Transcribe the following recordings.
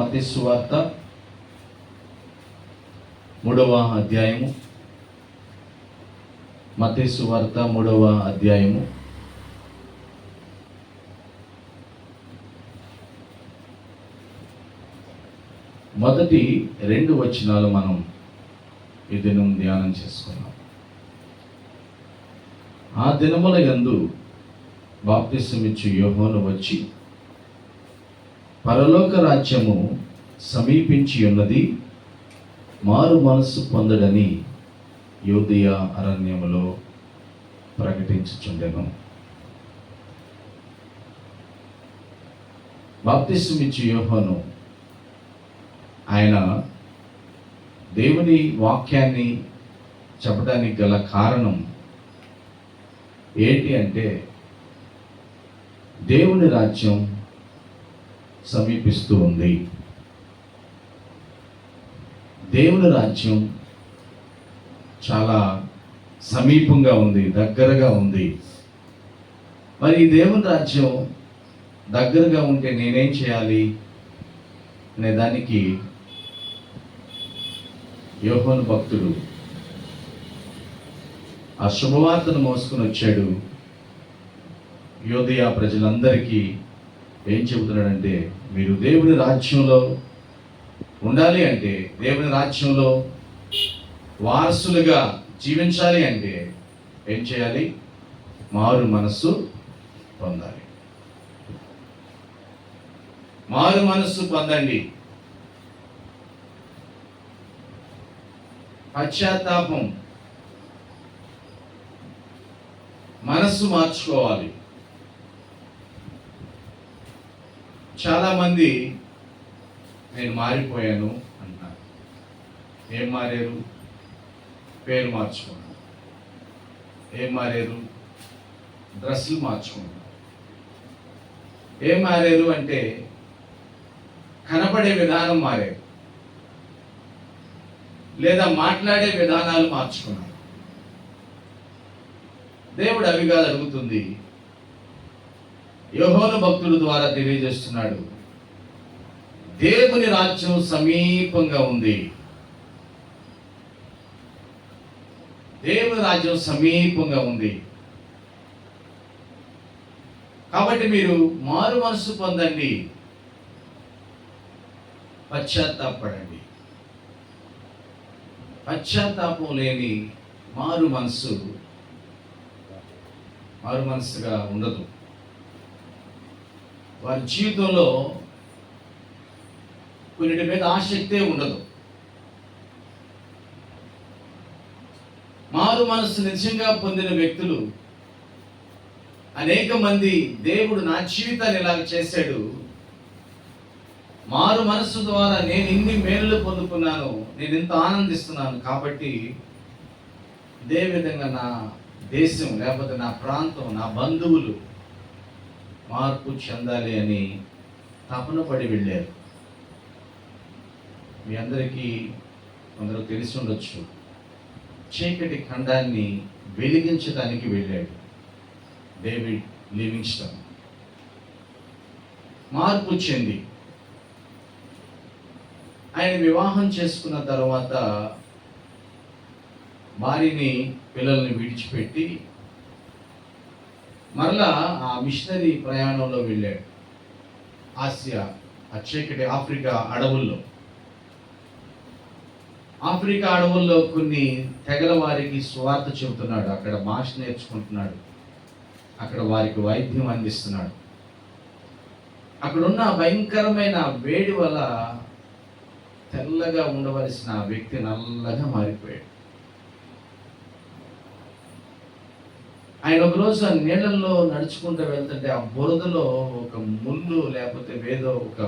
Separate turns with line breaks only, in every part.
మత్తయి సువార్త 3వ అధ్యాయము. మత్తయి సువార్త 3వ అధ్యాయము. మొదటి 2 వచనాలు మనం ఈ దినం ధ్యానం చేసుకున్నాం. ఆ దినముల యందు బాప్తిసమిచ్చు యోహాను వచ్చి, పరలోక రాజ్యము సమీపించి ఉన్నది, మారు మనస్సు పొందడని యూదయ అరణ్యములో ప్రకటించుచుండెను. బాప్తిసమిచ్చు యోహాను ఆయన దేవుని వాక్యాన్ని చెప్పడానికి గల కారణం ఏంటి అంటే, దేవుని రాజ్యం సమీపిస్తూ ఉంది, దేవుని రాజ్యం చాలా సమీపంగా ఉంది, దగ్గరగా ఉంది. మరి ఈ దేవుని రాజ్యం దగ్గరగా ఉంటే నేనేం చేయాలి అనే దానికి యోహాను భక్తుడు ఆ శుభవార్తను మోసుకొని వచ్చాడు. యూదయ ప్రజలందరికీ ఏం చెబుతున్నాడంటే, మీరు దేవుని రాజ్యంలో ఉండాలి అంటే, దేవుని రాజ్యంలో వారసులుగా జీవించాలి అంటే ఏం చేయాలి? మారు మనస్సు పొందాలి. మారు మనస్సు పొందండి. పశ్చాత్తాపం, మనస్సు మార్చుకోవాలి. చాలామంది నేను మారిపోయాను అంటారు. ఏం మారారు? పేరు మార్చుకున్నారు. ఏం మారారు? డ్రెస్సులు మార్చుకున్నారు. ఏం మారారు అంటే కనపడే విధానం మారారు, లేదా మాట్లాడే విధానాలు మార్చుకున్నారు. దేవుడు అవి కాదు అడుగుతుంది. యోహాను భక్తుల ద్వారా తెలియజేస్తున్నాడు, దేవుని రాజ్యం సమీపంగా ఉంది. దేవుని రాజ్యం సమీపంగా ఉంది. కాబట్టి మీరు మారు మనసు పొందండి, పశ్చాత్తాపడండి. పశ్చాత్తాపం లేని మారు మనసుగా ఉండదు. వారి జీవితంలో కొన్నిటి మీద ఆసక్తే ఉండదు. మారు మనస్సు నిజంగా పొందిన వ్యక్తులు అనేక మంది, దేవుడు నా జీవితాన్ని ఇలాగ చేశాడు, మారు మనస్సు ద్వారా నేను ఇన్ని మేలు పొందుకున్నాను, నేను ఇంత ఆనందిస్తున్నాను, కాబట్టి ఇదే విధంగా నా దేశం, లేకపోతే నా ప్రాంతం, నా బంధువులు మార్పు చెందాలి అని తపన పడి వెళ్ళారు. మీ అందరికీ కొందరు తెలిసి ఉండొచ్చు, చీకటి ఖండాన్ని వెలిగించడానికి వెళ్ళాడు డేవిడ్ లివింగ్స్టన్. మార్పు చెంది ఆయన వివాహం చేసుకున్న తర్వాత భార్యని, పిల్లల్ని విడిచిపెట్టి మరలా ఆ మిషనరీ ప్రయాణంలో వెళ్ళాడు. ఆసియా, ఆ చీకటి ఆఫ్రికా అడవుల్లో కొన్ని తెగల వారికి సువార్త చెబుతున్నాడు. అక్కడ భాష నేర్చుకుంటున్నాడు, అక్కడ వారికి వైద్యం అందిస్తున్నాడు. అక్కడున్న భయంకరమైన వేడి వల్ల తెల్లగా ఉండవలసిన వ్యక్తి నల్లగా మారిపోయాడు. ఆయన ఒకరోజు ఆ నీళ్ళల్లో నడుచుకుంటూ వెళ్తుంటే ఆ బురదలో ఒక ముళ్ళు లేకపోతే ఏదో ఒక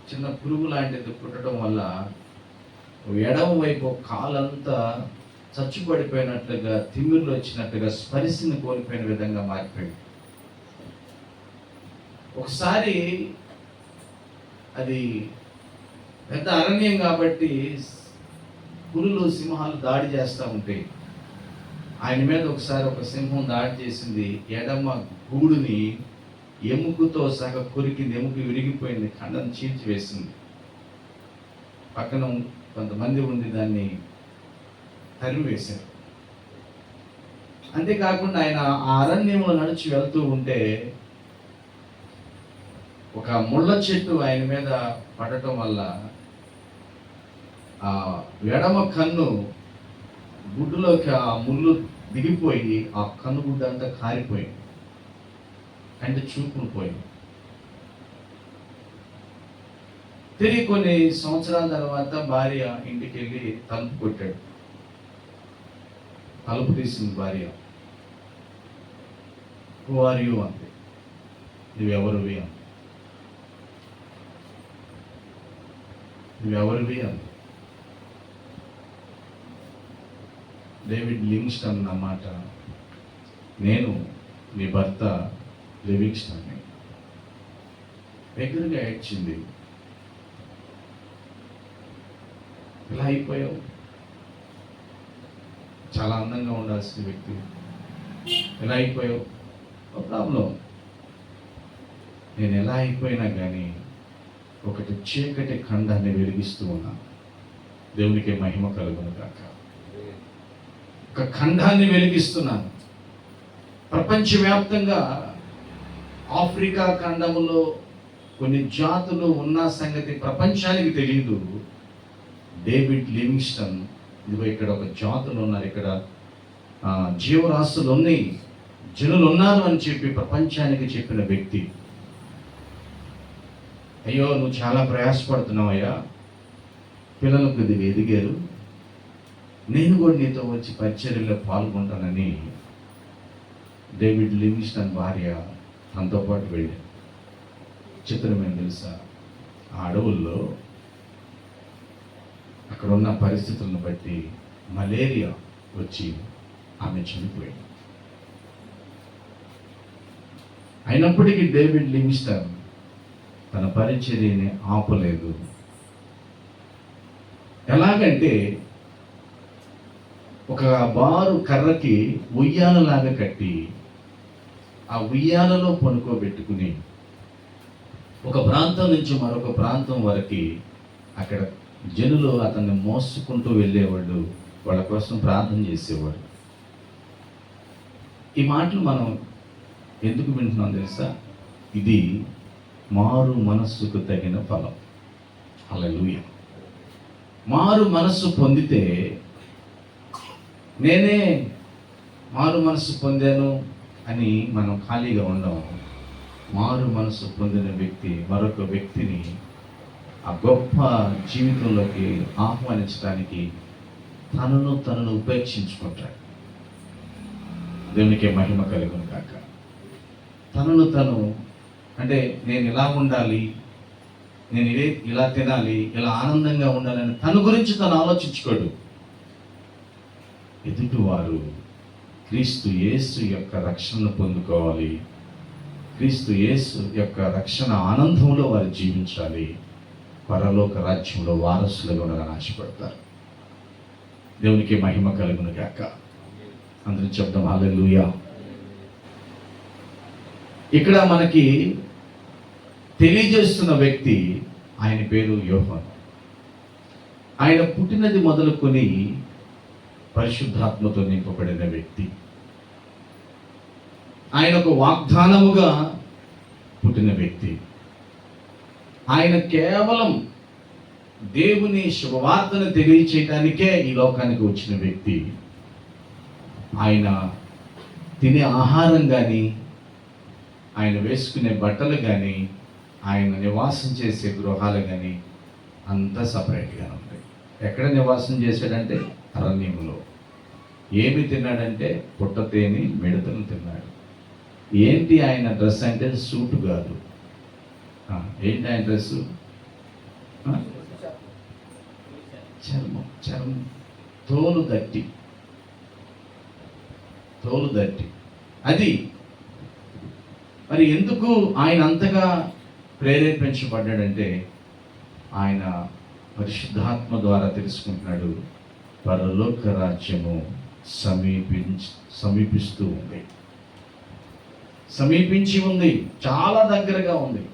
చిన్న పురుగు లాంటిది పుట్టడం వల్ల ఎడమ వైపు కాలంతా చచ్చుపడిపోయినట్లుగా, తిమ్మిర్లు వచ్చినట్లుగా, స్పరిశని కోల్పోయిన విధంగా మారిపోయాడు. ఒకసారి అది పెద్ద అరణ్యం కాబట్టి పులులు, సింహాలు దాడి చేస్తూ ఉంటాయి. ఆయన మీద ఒకసారి ఒక సింహం దాడి చేసింది. ఎడమ గూడుని ఎముకతో సగ కొరికింది, ఎముక విరిగిపోయింది, ఖండం చీల్చివేసింది. పక్కన కొంతమంది ఉండి దాన్ని తరిమివేశారు. అంతేకాకుండా ఆయన ఆ అరణ్యంలో నడిచి వెళ్తూ ఉంటే ఒక ముళ్ళ చెట్టు ఆయన మీద పడటం వల్ల ఆ ఎడమ కన్ను గుడ్డులోకి ఆ ముళ్ళు దిగిపోయి ఆ కన్ను గుడ్డ అంతా కారిపోయింది, అంటే చూపులు పోయింది. తిరిగి కొన్ని సంవత్సరాల తర్వాత భార్య ఇంటికి వెళ్ళి తలుపు కొట్టాడు. తలుపు తీసింది భార్య. హూ ఆర్ యూ అంతే, నువ్వెవరివి అంతే, నువ్వెవరివి అంతే. డేవిడ్ లివింగ్స్టన్ అన్నమాట, నేను నీ భర్త లివింగ్స్టన్. దగ్గరగా ఏడ్చింది. ఇలా అయిపోయావు, చాలా అందంగా ఉండాల్సిన వ్యక్తి, ఎలా అయిపోయావు? ఒక ప్రాబ్లం. నేను ఎలా అయిపోయినా కానీ ఒకటి చీకటి ఖండాన్ని వెలిగిస్తూ ఉన్నా. దేవునికి మహిమ కలుగును గాక. ఒక ఖండాన్ని వెలిగిస్తున్నాను. ప్రపంచవ్యాప్తంగా ఆఫ్రికా ఖండములో కొన్ని జాతులు ఉన్న సంగతి ప్రపంచానికి తెలియదు. డేవిడ్ లివింగ్స్టన్, ఇదిగో ఇక్కడ ఒక జాతులు ఉన్నారు, ఇక్కడ జీవరాశులు ఉన్నాయి, జనులు ఉన్నారు అని చెప్పి ప్రపంచానికి చెప్పిన వ్యక్తి. అయ్యో నువ్వు చాలా ప్రయాసపడుతున్నావయ్యా, పిల్లలు కొద్దిగా ఎదిగారు, నేను కూడా నీతో వచ్చి పరిచర్యలో పాల్గొంటానని డేవిడ్ లివింగ్స్టన్ భార్య తనతో పాటు వెళ్ళారు. చిత్రం ఏం తెలుసా? ఆ అడవుల్లో అక్కడ ఉన్న పరిస్థితులను బట్టి మలేరియా వచ్చి ఆమె చనిపోయింది. అయినప్పటికీ డేవిడ్ లివింగ్స్టన్ తన పరిచర్యని ఆపలేదు. ఎలాగంటే ఒక బారు కర్రకి ఉయ్యాలలాగా కట్టి ఆ ఉయ్యాలలో పనుకోబెట్టుకుని ఒక ప్రాంతం నుంచి మరొక ప్రాంతం వరకు అక్కడ జనులు అతన్ని మోసుకుంటూ వెళ్ళేవాళ్ళు, వాళ్ళ కోసం ప్రార్థన చేసేవాడు. ఈ మాటలు మనం ఎందుకు వింటున్నాం తెలుసా? ఇది మారు మనస్సుకు తగిన ఫలం. హల్లెలూయా. మారు మనస్సు పొందితే, నేనే మారు మనస్సు పొందాను అని మనం ఖాళీగా ఉండము. మారు మనస్సు పొందిన వ్యక్తి మరొక వ్యక్తిని ఆ గొప్ప జీవితంలోకి ఆహ్వానించడానికి తనను ఉపేక్షించుకుంటాడు. దేవునికి మహిమ కలుగును గాక. తను అంటే నేను ఇలా ఉండాలి, నేను ఇలా తినాలి, ఇలా ఆనందంగా ఉండాలని తన గురించి తను ఆలోచించుకోడు. ఎదుటివారు క్రీస్తు యేసు యొక్క రక్షణను పొందుకోవాలి, క్రీస్తు యేసు యొక్క రక్షణ ఆనందంలో వారు జీవించాలి, పరలోక రాజ్యంలో వారసులుగా ఉండాలని ఆశపడతారు. దేవునికి మహిమ కలుగును గాక. అందరూ చెప్తాం హల్లెలూయా. ఇక్కడ మనకి తెలియజేస్తున్న వ్యక్తి, ఆయన పేరు యోహాను. ఆయన పుట్టినది మొదలుకొని పరిశుద్ధాత్మతో నింపబడిన వ్యక్తి. ఆయన ఒక వాగ్దానముగా పుట్టిన వ్యక్తి. ఆయన కేవలం దేవుని శుభవార్తను తెలియచేయడానికే ఈ లోకానికి వచ్చిన వ్యక్తి. ఆయన తినే ఆహారం కానీ, ఆయన వేసుకునే బట్టలు కానీ, ఆయన నివాసం చేసే గృహాలు కానీ అంతా సపరేట్గా ఉంటాయి. ఎక్కడ నివాసం చేశాడంటే అరణ్యంలో. ఏమి తిన్నాడంటే పుట్టతేని మిడతలు తిన్నాడు. ఏంటి ఆయన డ్రెస్ అంటే సూట్ కాదు. ఏంటి ఆయన డ్రెస్సు? చర్మం తోలు దట్టి అది. మరి ఎందుకు ఆయన అంతగా ప్రేరేపించబడ్డాడంటే ఆయన పరిశుద్ధాత్మ ద్వారా తెలుసుకుంటున్నాడు, పరలోక రాజ్యము సమీపించి ఉంది, చాలా దగ్గరగా ఉంది.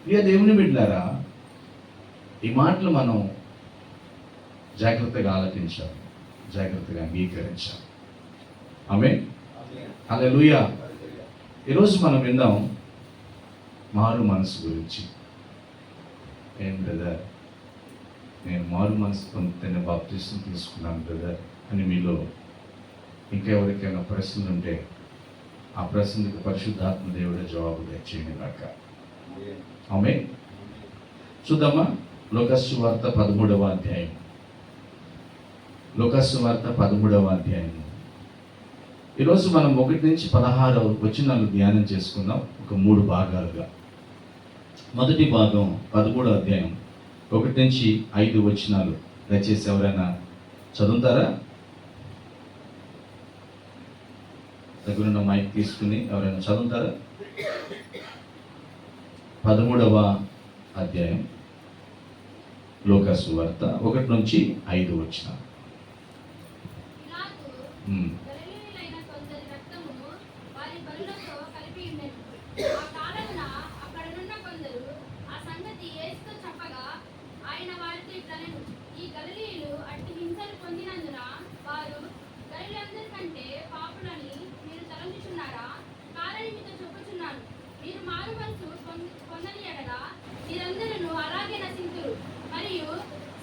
ఇక దేవుని బిడ్డలారా, ఈ మాటలు మనం జాగ్రత్తగా ఆలకించాలి, జాగ్రత్తగా అంగీకరించాలి. ఆమేన్. హల్లెలూయా. ఈరోజు మనం విందాం మారు మనసు గురించి. ఏం బ్రదర్, నేను మారు మనసు పొందితేనే బాప్తిసం తీసుకున్నాను బ్రదర్ అని మీలో ఇంకా ఎవరికైనా ప్రశ్నలు ఉంటే ఆ ప్రశ్నలకు పరిశుద్ధాత్మ దేవుడే జవాబు తెచ్చేయండి కాక. ఆమేన్. చూద్దామా లూకాసు వార్త 13వ అధ్యాయం. లూకాసు వార్త 13వ అధ్యాయం. ఈరోజు మనం 1 నుంచి 16 వచనాలు ధ్యానం చేసుకుందాం, ఒక 3 భాగాలుగా. మొదటి భాగం 13వ అధ్యాయం 1 నుంచి 5 వచనాలు. దయచేసి ఎవరైనా చదువుతారా? దగ్గరున్న మైక్ తీసుకుని ఎవరైనా చదువుతారా? 13వ అధ్యాయం లూకాసు వార్త 1 నుంచి 5 వచనాలు.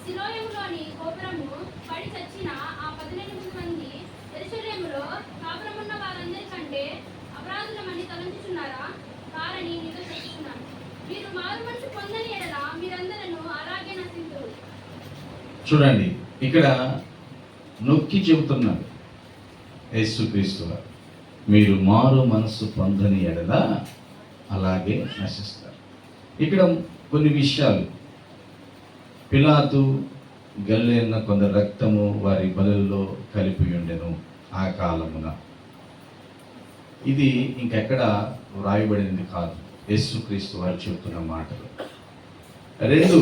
సిలోయములోని గోపురము పడి చచ్చిన ఆ 18 మంది యెరూషలేములో కాపురమున్న వారందరికంటే అపరాధులమని తలంచుచున్నారా? కారని మీతో చెప్పుచున్నాను. మీరు మారు మనసు పొందని ఎడల మీరందరూ అలాగే నశింతురు.
చూడండి, ఇక్కడ నొక్కి చెబుతున్నాడు యేసుక్రీస్తు వారు, మీరు మారు మనసు పొందని ఎడల అలాగే నశిస్తారు. ఇక్కడ కొన్ని విషయాలు, పిలాతు గలిలేన కొందరు రక్తము వారి బలుల్లో కలిపి ఉండెను ఆ కాలమున. ఇది ఇంకెక్కడ వ్రాయబడింది కాదు, యేసుక్రీస్తు వారు చెబుతున్న మాటలు. 2,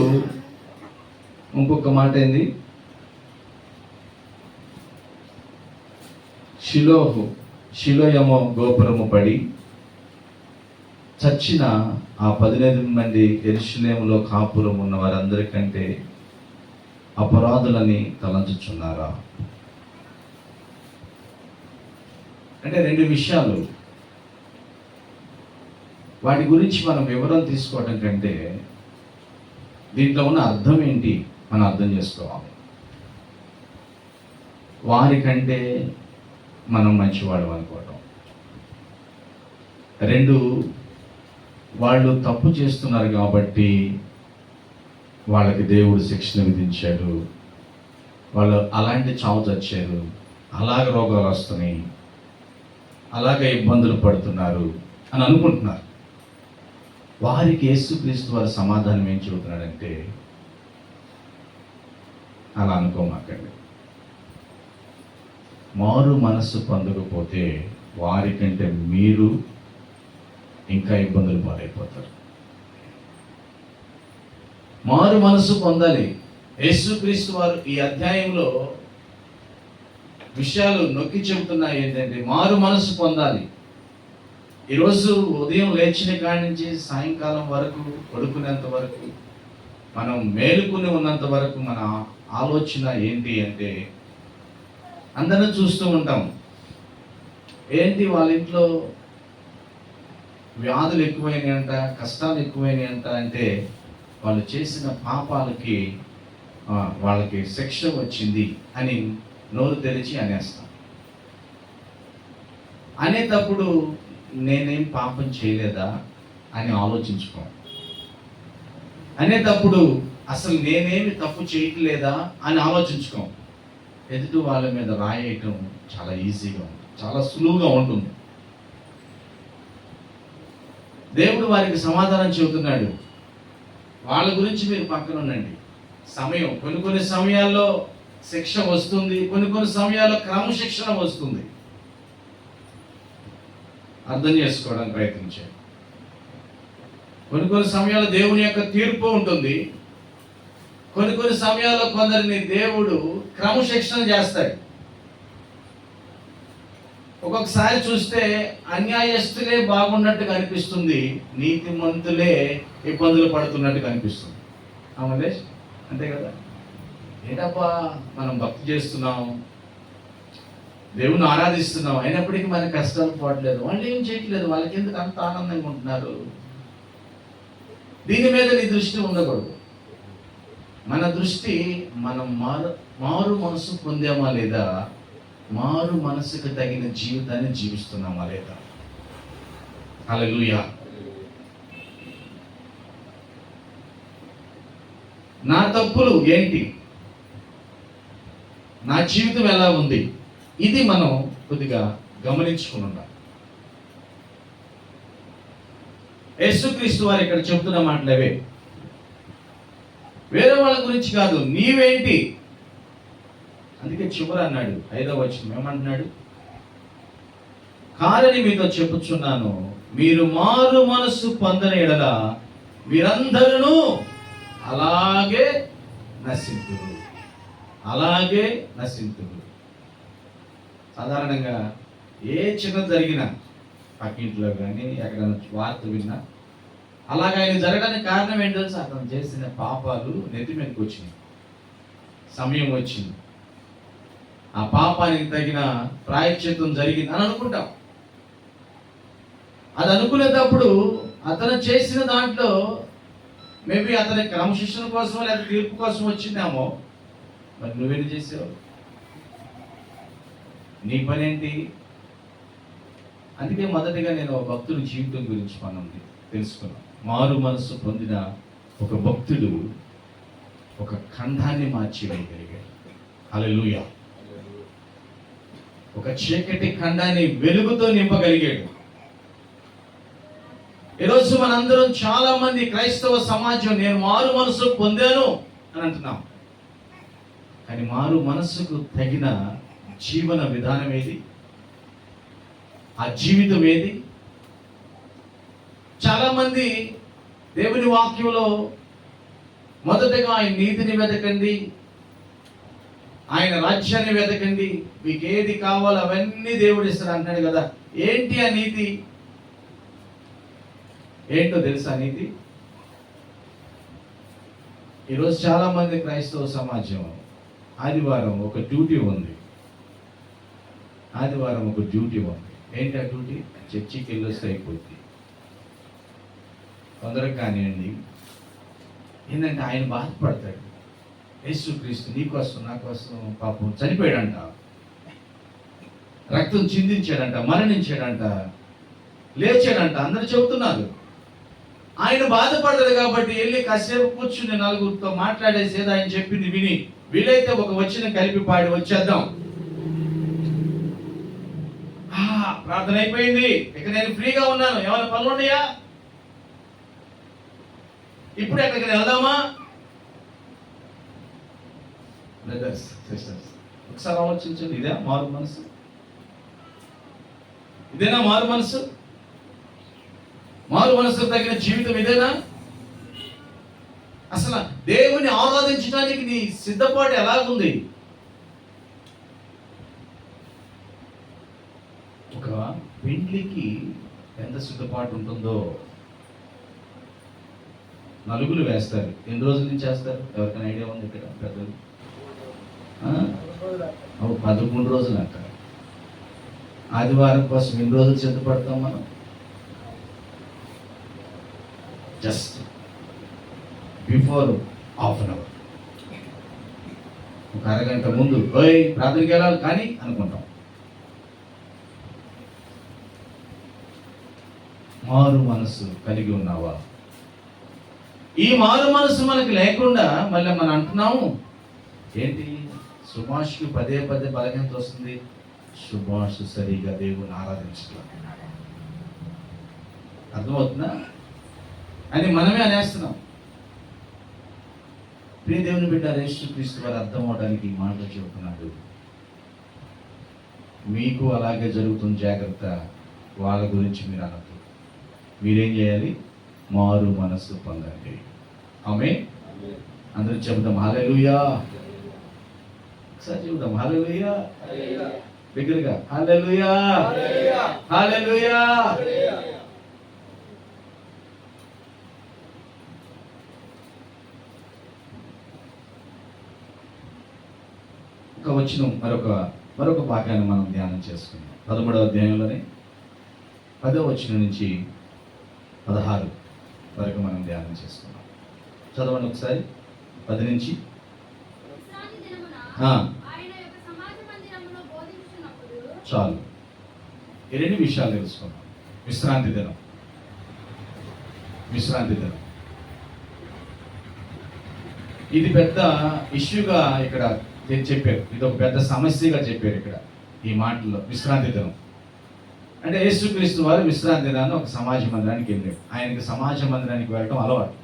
ఇంకొక మాట ఏంది? షిలోయము గోపురము పడి చచ్చిన ఆ 18 మంది యెరూషలేములో కాపురం ఉన్న వారందరికంటే అపరాధులని తలంచుచున్నారా? అంటే 2 విషయాలు. వాటి గురించి మనం వివరం తీసుకోవడం కంటే దీంట్లో ఉన్న అర్థం ఏంటి మనం అర్థం చేసుకోవాలి. వారికంటే మనం మంచివాడు అనుకోవటం. 2, వాళ్ళు తప్పు చేస్తున్నారు కాబట్టి వాళ్ళకి దేవుడు శిక్షణ విధించాడు, వాళ్ళు అలాంటి చావు చచ్చారు, అలాగ రోగాలు వస్తున్నాయి, అలాగే ఇబ్బందులు పడుతున్నారు అని అనుకుంటున్నారు. వారికి యేసుక్రీస్తు వారి సమాధానం ఏం చెబుతున్నాడంటే, అలా అనుకోమాకండి. మారు మనస్సు పొందకపోతే వారికంటే మీరు ఇంకా ఇబ్బందులు పాలైపోతారు. మారు మనసు పొందాలి. యేసుక్రీస్తు వారు ఈ అధ్యాయంలో విషయాలు నొక్కి చెబుతున్నాయి ఏంటంటే, మారు మనసు పొందాలి. ఈరోజు ఉదయం లేచిన కాడి నుంచి సాయంకాలం వరకు, పడుకునేంత వరకు, మనం మేలుకుని ఉన్నంత వరకు మన ఆలోచన ఏంటి అంటే, అందరం చూస్తూ ఉంటాం, ఏంటి వాళ్ళ ఇంట్లో వ్యాధులు ఎక్కువైనాయి అంట, కష్టాలు ఎక్కువైనాయి అంట అంటే వాళ్ళు చేసిన పాపాలకి వాళ్ళకి శిక్ష వచ్చింది అని నోరు తెరిచి అనేస్తాం. అనేటప్పుడు నేనేం పాపం చేయలేదా అని ఆలోచించుకో. అనేటప్పుడు అసలు నేనేమి తప్పు చేయట్లేదా అని ఆలోచించుకో. ఎదుటి వాళ్ళ మీద రాయటం చాలా ఈజీగా ఉంటుంది, చాలా సులువుగా ఉంటుంది. దేవుడు వారికి సమాధానం చెబుతున్నాడు, వాళ్ళ గురించి మీరు పక్కన ఉండండి. సమయం, కొన్ని సమయాల్లో శిక్ష వస్తుంది, కొన్ని సమయాల్లో క్రమశిక్షణ వస్తుంది. అర్థం చేసుకోవడానికి ప్రయత్నించండి. కొన్ని సమయాల్లో దేవుని యొక్క తీర్పు ఉంటుంది, కొన్ని సమయాల్లో కొందరిని దేవుడు క్రమశిక్షణ చేస్తాడు. ఒక్కొక్కసారి చూస్తే అన్యాయస్తులే బాగున్నట్టుగా అనిపిస్తుంది, నీతిమంతులే ఇబ్బందులు పడుతున్నట్టుగా అనిపిస్తుంది. మహేష్, అంతే కదా? ఏంటబ్బా మనం భక్తి చేస్తున్నాం, దేవుని ఆరాధిస్తున్నాం, అయినప్పటికీ మన కష్టాలు పోవట్లేదు, వాళ్ళు ఏం చేయట్లేదు, వాళ్ళకి ఎందుకు అంత ఆనందంగా ఉంటున్నారు? దీని మీద నీ దృష్టి ఉండకూడదు. మన దృష్టి మనం మారు మనసు పొందామా లేదా, మారు మనసుకు తగిన జీవితాన్ని జీవిస్తున్నామా లేదా. హల్లెలూయా. నా తప్పులు ఏంటి, నా జీవితం ఎలా ఉంది, ఇది మనం కొద్దిగా గమనించుకుని ఉండాలి. యేసుక్రీస్తు వారు ఇక్కడ చెబుతున్న మాటలవే, వేరే వాళ్ళ గురించి కాదు, నీవేంటి. అందుకే చివర అన్నాడు 5వ వచనం ఏమంటున్నాడు? కారని మీతో చెప్పుచున్నాను, మీరు మారు మనసు పొందని ఎడల మీరందరూ అలాగే నశింతురు, అలాగే నశింతురు. సాధారణంగా ఏ చిన్న జరిగినా, పక్కింట్లో కానీ ఎక్కడైనా వార్త విన్నా, అలాగ ఆయన జరగడానికి కారణం ఏంటో తెలుసు, అతను చేసిన పాపాలు నెత్తి మీదకి వచ్చినాయి, సమయం వచ్చింది, ఆ పాపానికి తగిన ప్రాయశ్చిత్తం జరిగింది అని అనుకుంటాం. అది అనుకునేటప్పుడు అతను చేసిన దాంట్లో మేబీ అతని క్రమశిక్షణ కోసం లేదా తీర్పు కోసం వచ్చిందేమో. మరి నువ్వేం చేసావు? నీ పని ఏంటి? అందుకే మొదటిగా నేను భక్తుడి జీవితం గురించి మనం తెలుసుకున్నాను. మారు మనసు పొందిన ఒక భక్తుడు ఒక ఖండాన్ని మార్చి వేయగలిగాడు. హల్లెలూయా. ఒక చీకటి ఖండాన్ని వెలుగుతో నింపగలిగాడు. ఈరోజు మనందరం చాలా మంది క్రైస్తవ సమాజం నేను మారు మనసు పొందాను అని అంటున్నాం, కానీ మారు మనసుకు తగిన జీవన విధానం ఏది, ఆ జీవితం ఏది? చాలా మంది దేవుని వాక్యంలో మొదటగా ఆయన నీతిని వెతకండి, ఆయన రాజ్యాన్ని వెతకండి, మీకు ఏది కావాలో అవన్నీ దేవుడు ఇస్తాడు అంటాడు కదా. ఏంటి ఆ నీతి? ఏంటో తెలుసా నీతి? ఈరోజు చాలా మంది క్రైస్తవ సమాజం ఆదివారం ఒక డ్యూటీ ఉంది, ఆదివారం ఒక డ్యూటీ ఉంది. ఏంటి ఆ డ్యూటీ? చర్చికి వెళ్ళొస్తే అయిపోద్ది, తొందరగా కానివ్వండి. ఏంటంటే ఆయన బాధపడతాడు. యేసుక్రీస్తు నీ కోసం నా కోసం పాపం చనిపోయాడంట, రక్తం చిందించాడంట, మరణించాడంట, లేచాడంట, అందరూ చెబుతున్నారు. ఆయన బాధపడతాడు కాబట్టి వెళ్ళి కాసేపు కూర్చుని నలుగురితో మాట్లాడేసేది ఆయన చెప్పింది విని, వీలైతే ఒక వచ్చిన కలిపి పాడి వచ్చేద్దాం, ప్రార్థన అయిపోయింది, ఇక నేను ఫ్రీగా ఉన్నాను, ఏమైనా పనులు ఉన్నాయా, ఇప్పుడు ఎక్కడికి వెళ్దామా? బ్రదర్స్ సిస్టర్స్, ఒకసారి ఆలోచించండి. ఇదే మారు మనసు? ఇదేనా మారు మనసు? మారు మనసు తగిన జీవితం ఇదేనా? అసలు దేవుని ఆరాధించడానికి నీ సిద్ధపాటు ఎలాగుంది? ఒక పెండ్లికి ఎంత సిద్ధపాటు ఉంటుందో నలుగులు వేస్తారు. ఎన్ని రోజుల నుంచి చేస్తారు? ఎవరికైనా ఐడియా ఉంది ఇక్కడ? పెద్దలు 11 రోజులు అంట. ఆదివారం కోసం ఎన్ని రోజులు సిద్ధపడతాం మనం? Just before half an hour, ఒక అరగంట ముందు ప్రార్థనకి వెళ్ళాలి కానీ అనుకుంటాం. మారు మనసు కలిగి ఉన్నావా? ఈ మారు మనసు మనకు లేకుండా మళ్ళీ మనం అంటున్నాము ఏంటి, సుభాష్కి పదే పదే బలహీనత వస్తుంది, సుభాష్ సరిగా దేవుని ఆరాధించడం. అర్థమవుతుందా అని మనమే అనేస్తున్నాం. ప్రియ దేవుని బిడ్డ యేసుక్రీస్తు వారు అర్థం అవడానికి ఈ మాటలు చెబుతున్నాడు. మీకు అలాగే జరుగుతుంది, జాగ్రత్త. వాళ్ళ గురించి మీరు అనద్దు. మీరేం చేయాలి? మారు మనస్సు పొందండి. ఆమేన్. అందరూ చెబుదాం హల్లెలూయా. ఒకసారి చెబుదాం హల్లెలూయా. బిగ్గరగా హల్లెలూయా, హల్లెలూయా. ఒక వచ్చిన మరొక భాగాన్ని మనం ధ్యానం చేసుకుందాం. 13వ అధ్యాయంలోనే 10వ వచనం నుంచి 16 వరకు మనం ధ్యానం చేసుకుందాం. చదవండి ఒకసారి 10 నుంచి.
విశ్రాంతి దినమున
ఆ,
ఆయన యొక్క సమాజ మందిరములో బోధించుచున్నప్పుడు
చాలు. ఈ 2 విషయాలు తెలుసుకుందాం. విశ్రాంతి దినం. ఇది పెద్ద ఇష్యూగా ఇక్కడ చెప్పారు. ఇది ఒక పెద్ద సమస్యగా చెప్పారు ఇక్కడ ఈ మాటల్లో. విశ్రాంతి దినం అంటే యేసుక్రీస్తు వారు విశ్రాంతి దినాన్ని ఒక సమాజ మందిరానికి వెళ్ళారు. ఆయనకి సమాజ మందిరానికి వెళ్ళడం అలవాటు.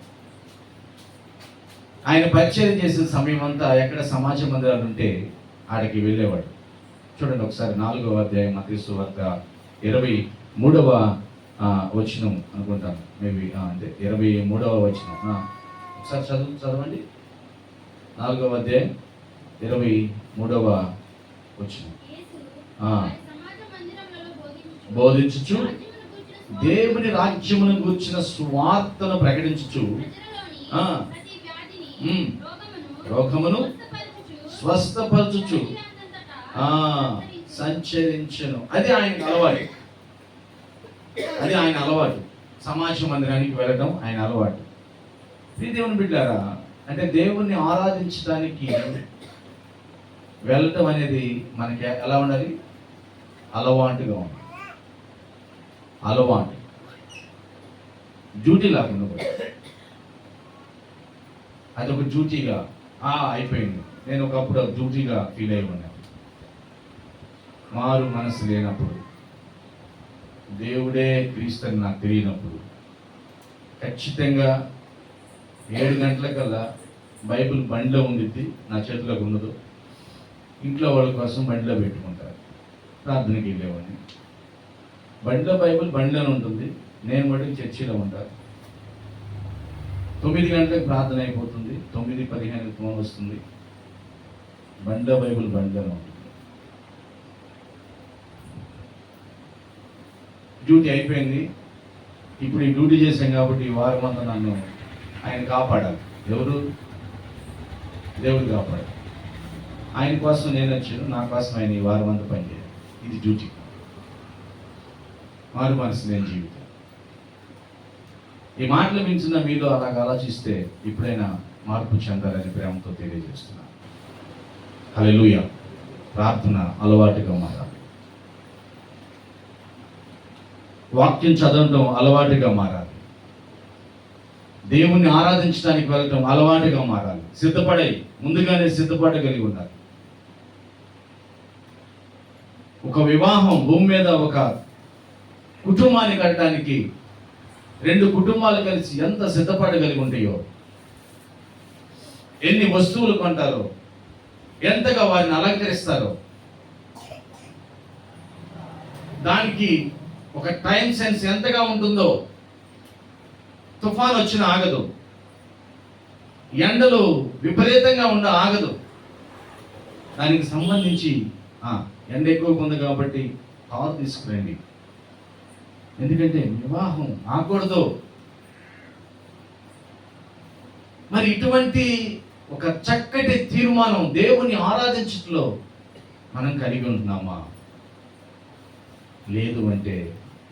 ఆయన పరిచయం చేసిన సమయం అంతా ఎక్కడ సమాజ మందిరాలు ఉంటే ఆడికి వెళ్ళేవాడు. చూడండి ఒకసారి 4వ అధ్యాయం మత్తయి సువార్త 23వ వచనం అనుకుంటాను, మేబీ అంటే 23వ వచనం. ఒకసారి చదవండి. 4వ అధ్యాయం 23వ వచనం.
యేసు
ఆ,
వారి సమాజ మందిరములలో
బోధించుచు
రాజ్యమును గూర్చిన
దేవుని రాజ్యమును గూర్చిన సువార్తను ప్రకటించుచు
ప్రజలలోని
ఆ,
ప్రతి వ్యాధిని
ఉమ్,
రోగమును
రోగమును స్వస్థపరచుచు
శరీరమంతటా
సంచరించను. అది ఆయన అలవాటు. సమాజ మందిరానికి వెళ్ళడం ఆయన అలవాటు. ఈ దేవుని బిడ్డారా, అంటే దేవుణ్ణి ఆరాధించడానికి వెళ్ళటం అనేది మనకి ఎలా ఉండాలి? అలవాటుగా ఉండాలి. అలవాటు, డ్యూటీ లాగా ఉండకూడదు. అదొక డ్యూటీగా అయిపోయింది. నేను ఒకప్పుడు డ్యూటీగా ఫీల్ అయి ఉన్నాను. మారు మనసు లేనప్పుడు, దేవుడే క్రీస్తుని నాకు తెలియనప్పుడు ఖచ్చితంగా 7 గంటలకల్లా బైబిల్ బండిలో ఉండిద్ది, నా చేతిలోకి ఉండదు. ఇంట్లో వాళ్ళ కోసం బండిలో పెట్టుకుంటారు. ప్రార్థనకి వెళ్ళేవాడిని. బండిలో బైబిల్ బండిలోనే ఉంటుంది, నేను మటుకు చర్చిలో ఉంటాను. 9 గంటలకు ప్రార్థన అయిపోతుంది, 9:15 ఫోన్ వస్తుంది. బండిలో బైబిల్ బండిలోనే ఉంటుంది. డ్యూటీ అయిపోయింది. ఇప్పుడు ఈ డ్యూటీ చేశాం కాబట్టి ఈ వారం అంతా నన్ను ఆయన కాపాడాలి. ఎవరు? దేవుడు కాపాడాలి. ఆయన కోసం నేను వచ్చాను, నా కోసం ఆయన ఈ వారం అంతా పనిచేయాలి. ఇది డ్యూటీ. మారు మనసు లేని జీవితం. ఈ మాటలు వింటున్న మీలో అలాగ ఆలోచిస్తే ఇప్పుడైనా మార్పు చెందాలని ప్రేమతో తెలియజేస్తున్నాను. హల్లెలూయా. ప్రార్థన అలవాటుగా మారాలి. వాక్యం చదవడం అలవాటుగా మారాలి. దేవుణ్ణి ఆరాధించడానికి వెళ్ళటం అలవాటుగా మారాలి. ముందుగానే సిద్ధపడగలిగి ఉండాలి. ఒక వివాహం భూమి మీద ఒక కుటుంబాన్ని కట్టడానికి 2 కుటుంబాలు కలిసి ఎంత సిద్ధపడగలిగి ఉంటాయో, ఎన్ని వస్తువులు కొంటారో, ఎంతగా వారిని అలంకరిస్తారో, దానికి ఒక టైం సెన్స్ ఎంతగా ఉంటుందో. తుఫాన్ వచ్చిన ఆగదు, ఎండలు విపరీతంగా ఆగదు. దానికి సంబంధించి ఎండ ఎక్కువగా ఉంది కాబట్టి కారు తీసుకురండి, ఎందుకంటే వివాహం ఆగకూడదు. మరి ఇటువంటి ఒక చక్కటి తీర్మానం దేవుని ఆరాధించట్లో మనం కలిగి ఉంటున్నామా? లేదు అంటే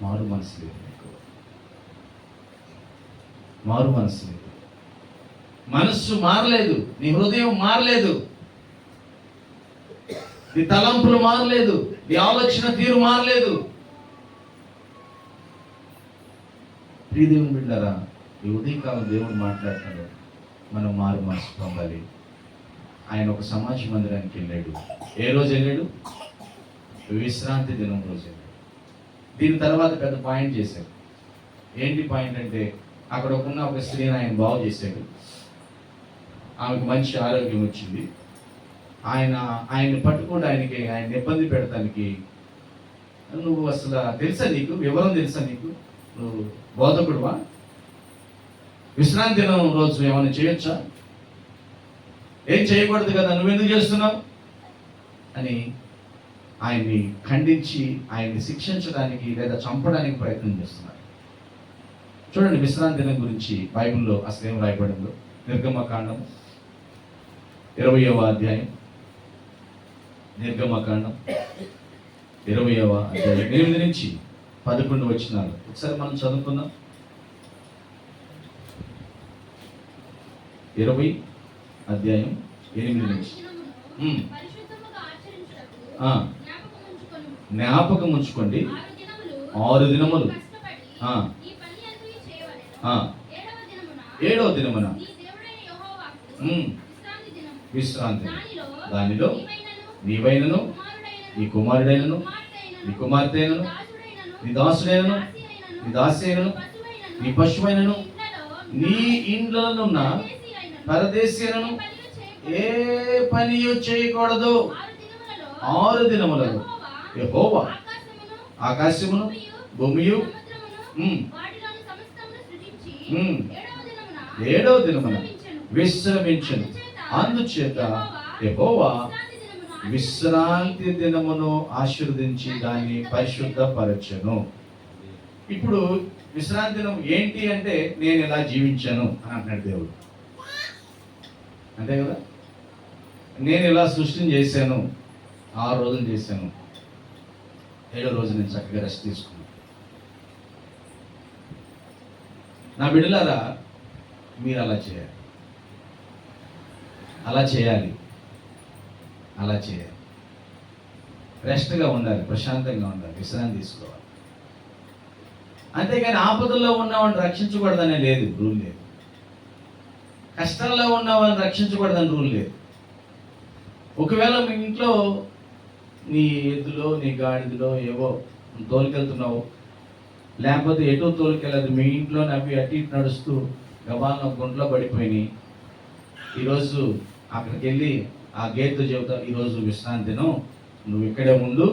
మారు మనసు లేదు. మారు మనసు లేదు. మనస్సు మారలేదు, నీ హృదయం మారలేదు, నీ తలంపులు మారలేదు, నీ ఆలోచన తీరు మారలేదు. ప్రియదేవుని బిడ్డలారా, ఈ ఉదయకాలం దేవుడు మాట్లాడుతున్నాడు, మనం మారు మనసు పొందాలి. ఆయన ఒక సమాజ మందిరానికి వెళ్ళాడు. ఏ రోజు వెళ్ళాడు? విశ్రాంతి దినం రోజు వెళ్ళాడు. దీని తర్వాత పెద్ద పాయింట్ చేశాడు. ఏంటి పాయింట్ అంటే, అక్కడ ఒక స్త్రీని ఆయన బాగు చేశాడు. ఆమెకు మంచి ఆరోగ్యం వచ్చింది. ఆయన్ని పట్టుకుంటే ఆయన ఇబ్బంది పెడతానికి, నువ్వు అసలు తెలుసా నీకు? వివరం తెలుసా నీకు? నువ్వు బోధకుడువా? విశ్రాంతి దినం రోజు ఏమైనా చేయొచ్చా? ఏం చేయకూడదు కదా, నువ్వెందుకు చేస్తున్నావు అని ఆయన్ని ఖండించి ఆయన్ని శిక్షించడానికి లేదా చంపడానికి ప్రయత్నం చేస్తున్నారు. చూడండి విశ్రాంతి దినం గురించి బైబిల్లో అసలు ఏం రాయబడిందో. నిర్గమకాండం 20వ అధ్యాయం నిర్గమకాండం 20వ అధ్యాయం 8 నుంచి 11 వచనాలు ఒకసారి మనం చదువుకుందాం. 20 అధ్యాయం 8 నుంచి.
పరిశుద్ధముగా ఆచరించుటకు
ఆ,
జ్ఞాపకముంచుకొనుము.
జ్ఞాపకం ఉంచుకోండి.
6 దినములు
6 దినములు
కష్టపడి
ఆ,
ఈ పని అంతయు చేయవలెను.
ఆ,
7వ దినమున
7వ దినమున
నీ దేవుడైన యెహోవాకు
ఉమ్,
విశ్రాంతి దినము.
విశ్రాంతి.
దానిలో
దానిలో
నీవైనను,
నీవైనను,
కుమారుడైనను,
నీ కుమారుడైనను,
కుమార్తెయైనను,
నీ కుమార్తెయైనను,
దాసుడైనను,
నీ దాసుడైనను,
దాసియైనను,
నీ దాసియైనను,
పశువైనను,
నీ పశువైనను,
నీ
నీ ఇండ్లనున్న
పరదేశీయైనను,
పరదేశీయులను
ఏ
ఏ పనియు చేయకూడదు.
6
6 దినములలో యెహోవా ఆకాశమును భూమియు ఉమ్,
వాటిలోని సమస్తమును సృజించి
ఉమ్,
7వ దినమున
7వ దినమున విశ్రమించను. అందుచేత యెహోవా విశ్రాంతి దినమును ఆశీర్వదించి దాన్ని పరిశుద్ధపరచెను. ఇప్పుడు విశ్రాంతి దినం ఏంటి అంటే నేను ఇలా జీవించాను అని అంటున్నాడు దేవుడు. అంతే కదా, నేను ఇలా సృష్టిని చేశాను, 6 రోజులు చేశాను, 7వ రోజు నేను చక్కగా రెస్ట్ తీసుకున్నాను. నా బిడ్డలారా, మీరు అలా చేయాలి, అలా చేయాలి, అలా చేయాలి. రెస్ట్గా ఉండాలి, ప్రశాంతంగా ఉండాలి, విశ్రాంతి తీసుకోవాలి. అంతేగాని ఆపదల్లో ఉన్నవాడిని రక్షించకూడదనే లేదు, రూల్ లేదు. కష్టాల్లో ఉన్న వాళ్ళని రక్షించకూడదని రూల్ లేదు. ఒకవేళ మీ ఇంట్లో నీ ఎద్దులో నీ గాడిదలో ఏవో తోలుకెళ్తున్నావు, లేకపోతే ఎటో తోలుకెళ్ళదు, మీ ఇంట్లో అవి అటు ఇటు నడుస్తూ గబాలను గుంట్లో పడిపోయినాయి. ఈరోజు అక్కడికి వెళ్ళి ఆ గేట్తో చెబుతా, ఈరోజు విశ్రాంతి దినం, నువ్వు ఇక్కడే ఉండు,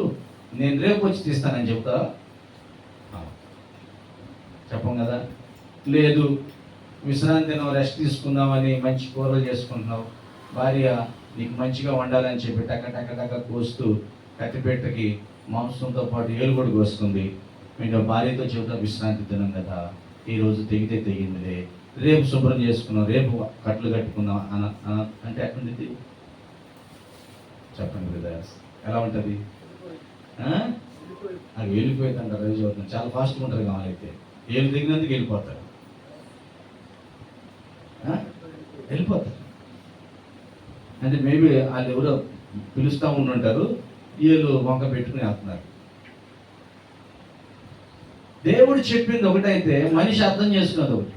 నేను రేపు వచ్చి తీస్తానని చెబుతా? చెప్పం కదా. లేదు, విశ్రాంతి దినం రెస్ట్ తీసుకుందామని మంచి కూరలు చేసుకుంటున్నావు, భార్య నీకు మంచిగా వండాలని చెప్పి టక్క టక్క టక్క కోస్తూ కత్తిపేటకి మాంసంతో పాటు ఏలు కూడా కోస్తుంది. మీరు భార్యతో చెబుతా, విశ్రాంతి దినం కదా, ఈరోజు తెగితే తెగిందిలే, రేపు శుభ్రం చేసుకున్నాం, రేపు కట్లు కట్టుకుందాం అంటే ఎట్లుంది? చెప్పండి బ్రదర్స్, ఎలా ఉంటుంది? అది వెళ్ళిపోయింది అంటారు, రవి చదువుతుంది, చాలా ఫాస్ట్గా ఉంటుంది. కావాలైతే ఏళ్ళు దిగినందుకు వెళ్ళిపోతారు, వెళ్ళిపోతారు. అంటే మేబీ వాళ్ళు ఎవరో పిలుస్తూ ఉండుంటారు, వీళ్ళు వంక పెట్టుకుని వెళ్తున్నారు. దేవుడు చెప్పింది ఒకటైతే మనిషి అర్థం చేసుకున్నది ఒకటి.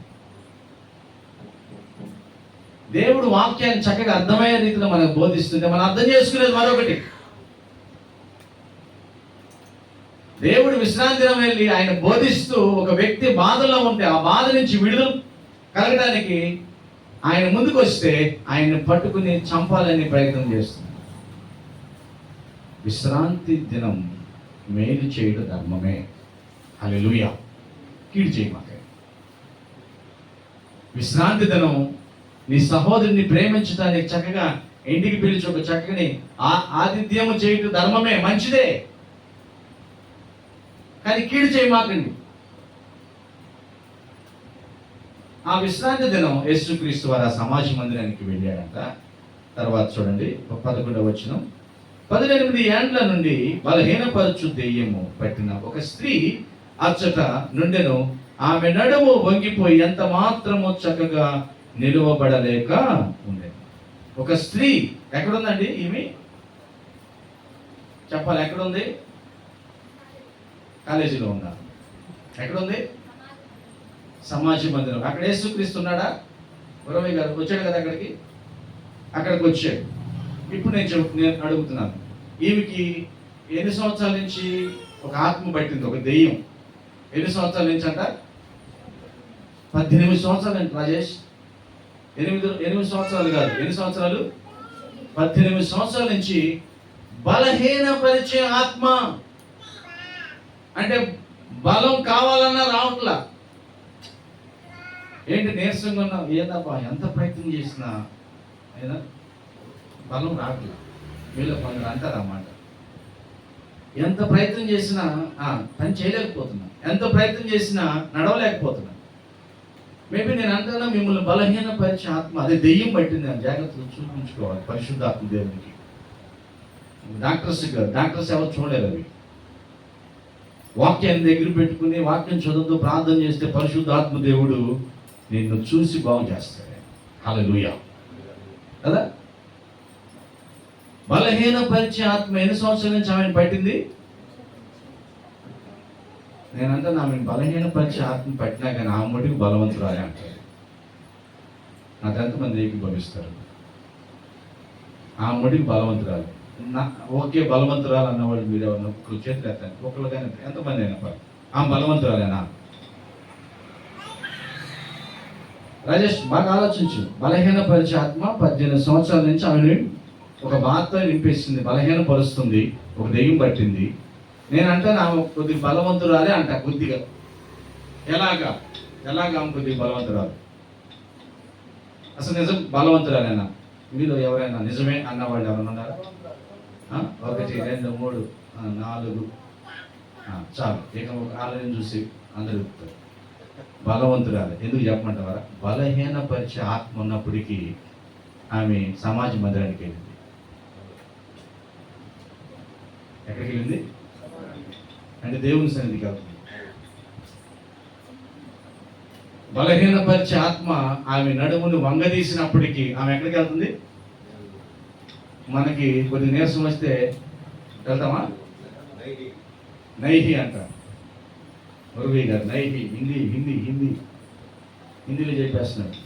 దేవుడు వాక్యాన్ని చక్కగా అర్థమయ్యే రీతిలో మనకు బోధిస్తుంటే మనం అర్థం చేసుకునేది మరొకటి. దేవుడు విశ్రాంతి దినం వెళ్ళి ఆయన బోధిస్తూ ఒక వ్యక్తి బాధలో ఉంటే ఆ బాధ నుంచి విడుదల కలగడానికి ఆయన ముందుకు వస్తే ఆయన్ని పట్టుకుని చంపాలని ప్రయత్నం చేస్తుంది. విశ్రాంతి దినం మేలు చేయడం ధర్మమే, హల్లెలూయా, కీడు చేయమాకే. విశ్రాంతి దినం నీ సహోదరుని ప్రేమించడానికి చక్కగా ఇంటికి పిలిచి ఒక చక్కని ఆతిథ్యము చేయడం ధర్మమే, మంచిదే, కానీ కీడు చేయమాకండి. ఆ విశ్రాంతి దినం యేసుక్రీస్తు వారు ఆ సమాజ మందిరానికి వెళ్ళాడంట. తర్వాత చూడండి 11వ వచనం, 18 ఏండ్ల నుండి బలహీనపరచు దెయ్యము పట్టిన ఒక స్త్రీ అచ్చట నుండెను. ఆమె నడుము వంగిపోయి ఎంత మాత్రము చక్కగా నిలువబడలేక ఉండేది. ఒక స్త్రీ ఎక్కడుందండి? ఈమె చెప్పాలి, ఎక్కడుంది? కాలేజీలో ఉందా? ఎక్కడుంది? సమాజ మందిరం. అక్కడ యేసుక్రీస్తు ఉన్నాడా? గురవయ్య గారు వచ్చాడు కదా అక్కడికి వచ్చాడు. ఇప్పుడు నేను అడుగుతున్నాను, ఈమెకి ఎన్ని సంవత్సరాల నుంచి ఒక ఆత్మ పట్టింది, ఒక దెయ్యం? ఎన్ని సంవత్సరాల నుంచి అంట? 18 సంవత్సరాలు అండి రాజేష్. 8 సంవత్సరాలు కాదు, ఎన్ని సంవత్సరాలు? 18 సంవత్సరాల నుంచి బలహీనపరిచే ఆత్మ. అంటే బలం కావాలన్నా రావట్లా. ఏంటి నీరసంగా ఉన్నావు? ఏదబ్బా, ఎంత ప్రయత్నం చేసినా అయినా బలం రావట్లా. వీళ్ళు కొందరు అంటారు అన్నమాట, ఎంత ప్రయత్నం చేసినా పని చేయలేకపోతున్నా, ఎంత ప్రయత్నం చేసినా నడవలేకపోతున్నా. మేబీ నేను అంటున్నా, మిమ్మల్ని బలహీనపరిచే ఆత్మ, అదే దెయ్యం పట్టింది అని జాగ్రత్తగా చూపించుకోవాలి పరిశుద్ధాత్మ దేవునికి. డాక్టర్స్ ఎవరు చూడలేరు అవి. వాక్యాన్ని దగ్గర పెట్టుకుని వాక్యం చదువుతూ ప్రార్థన చేస్తే పరిశుద్ధాత్మ దేవుడు నిన్ను చూసి బాగు చేస్తాడు. హల్లెలూయా కదా. బలహీనపరిచే ఆత్మ ఎన్ని సంవత్సరాల నుంచి ఆమెను పట్టింది? నేనంటే ఆమెను బలహీనపరిచే ఆత్మ పట్టినా కానీ ఆ ముడికి బలవంతురాలే అంటారు. నాకు ఎంతమంది ఏకీభవిస్తారు? ఆ ముడికి బలవంతురాలు. ఓకే, బలవంతురాలు అన్నవాళ్ళు మీరు ఎవరన్నా ఒకరు చేతులు ఎత్తండి. ఒకళ్ళు కానీ ఎంతమంది అయినా ఆ బలవంతురాలేనా? రాజేష్ బాగా ఆలోచించు. బలహీనపరిచే ఆత్మ 18 సంవత్సరాల నుంచి ఆమెను ఒక బాధతో నింపేస్తుంది, బలహీనపరుస్తుంది, ఒక దెయ్యం పట్టింది. నేనంటే ఆమె కొద్దిగా బలవంతురాలే అంట. కొద్దిగా ఎలాగా ఆమె కొద్దిగా బలవంతురాలు? అసలు నిజం బలవంతురాలేనా? మీరు ఎవరైనా నిజమే అన్నవాళ్ళు ఎవరైనా ఉన్నారా? 1 2 3 4 చాలు. ఇక ఒక ఆలయం చూసి అందరూ చెప్తారు బలవంతురాలు. ఎందుకు చెప్పమంటారా? బలహీనపరిచే ఆత్మ ఉన్నప్పటికీ ఆమె సమాజ మందిరానికి వెళ్ళింది. ఎక్కడికి వెళ్ళింది అంటే దేవుని సన్నిధికి వెళ్తుంది. బలహీనపరిచే ఆత్మ ఆమె నడుమును వంగదీసినప్పటికీ ఆమె ఎక్కడికి వెళ్తుంది? మనకి కొద్ది నీరసం వస్తే వెళ్తామా? నైహి అంట మురళి గారు. నైహి హిందీలో చెప్పేస్తున్నాడు.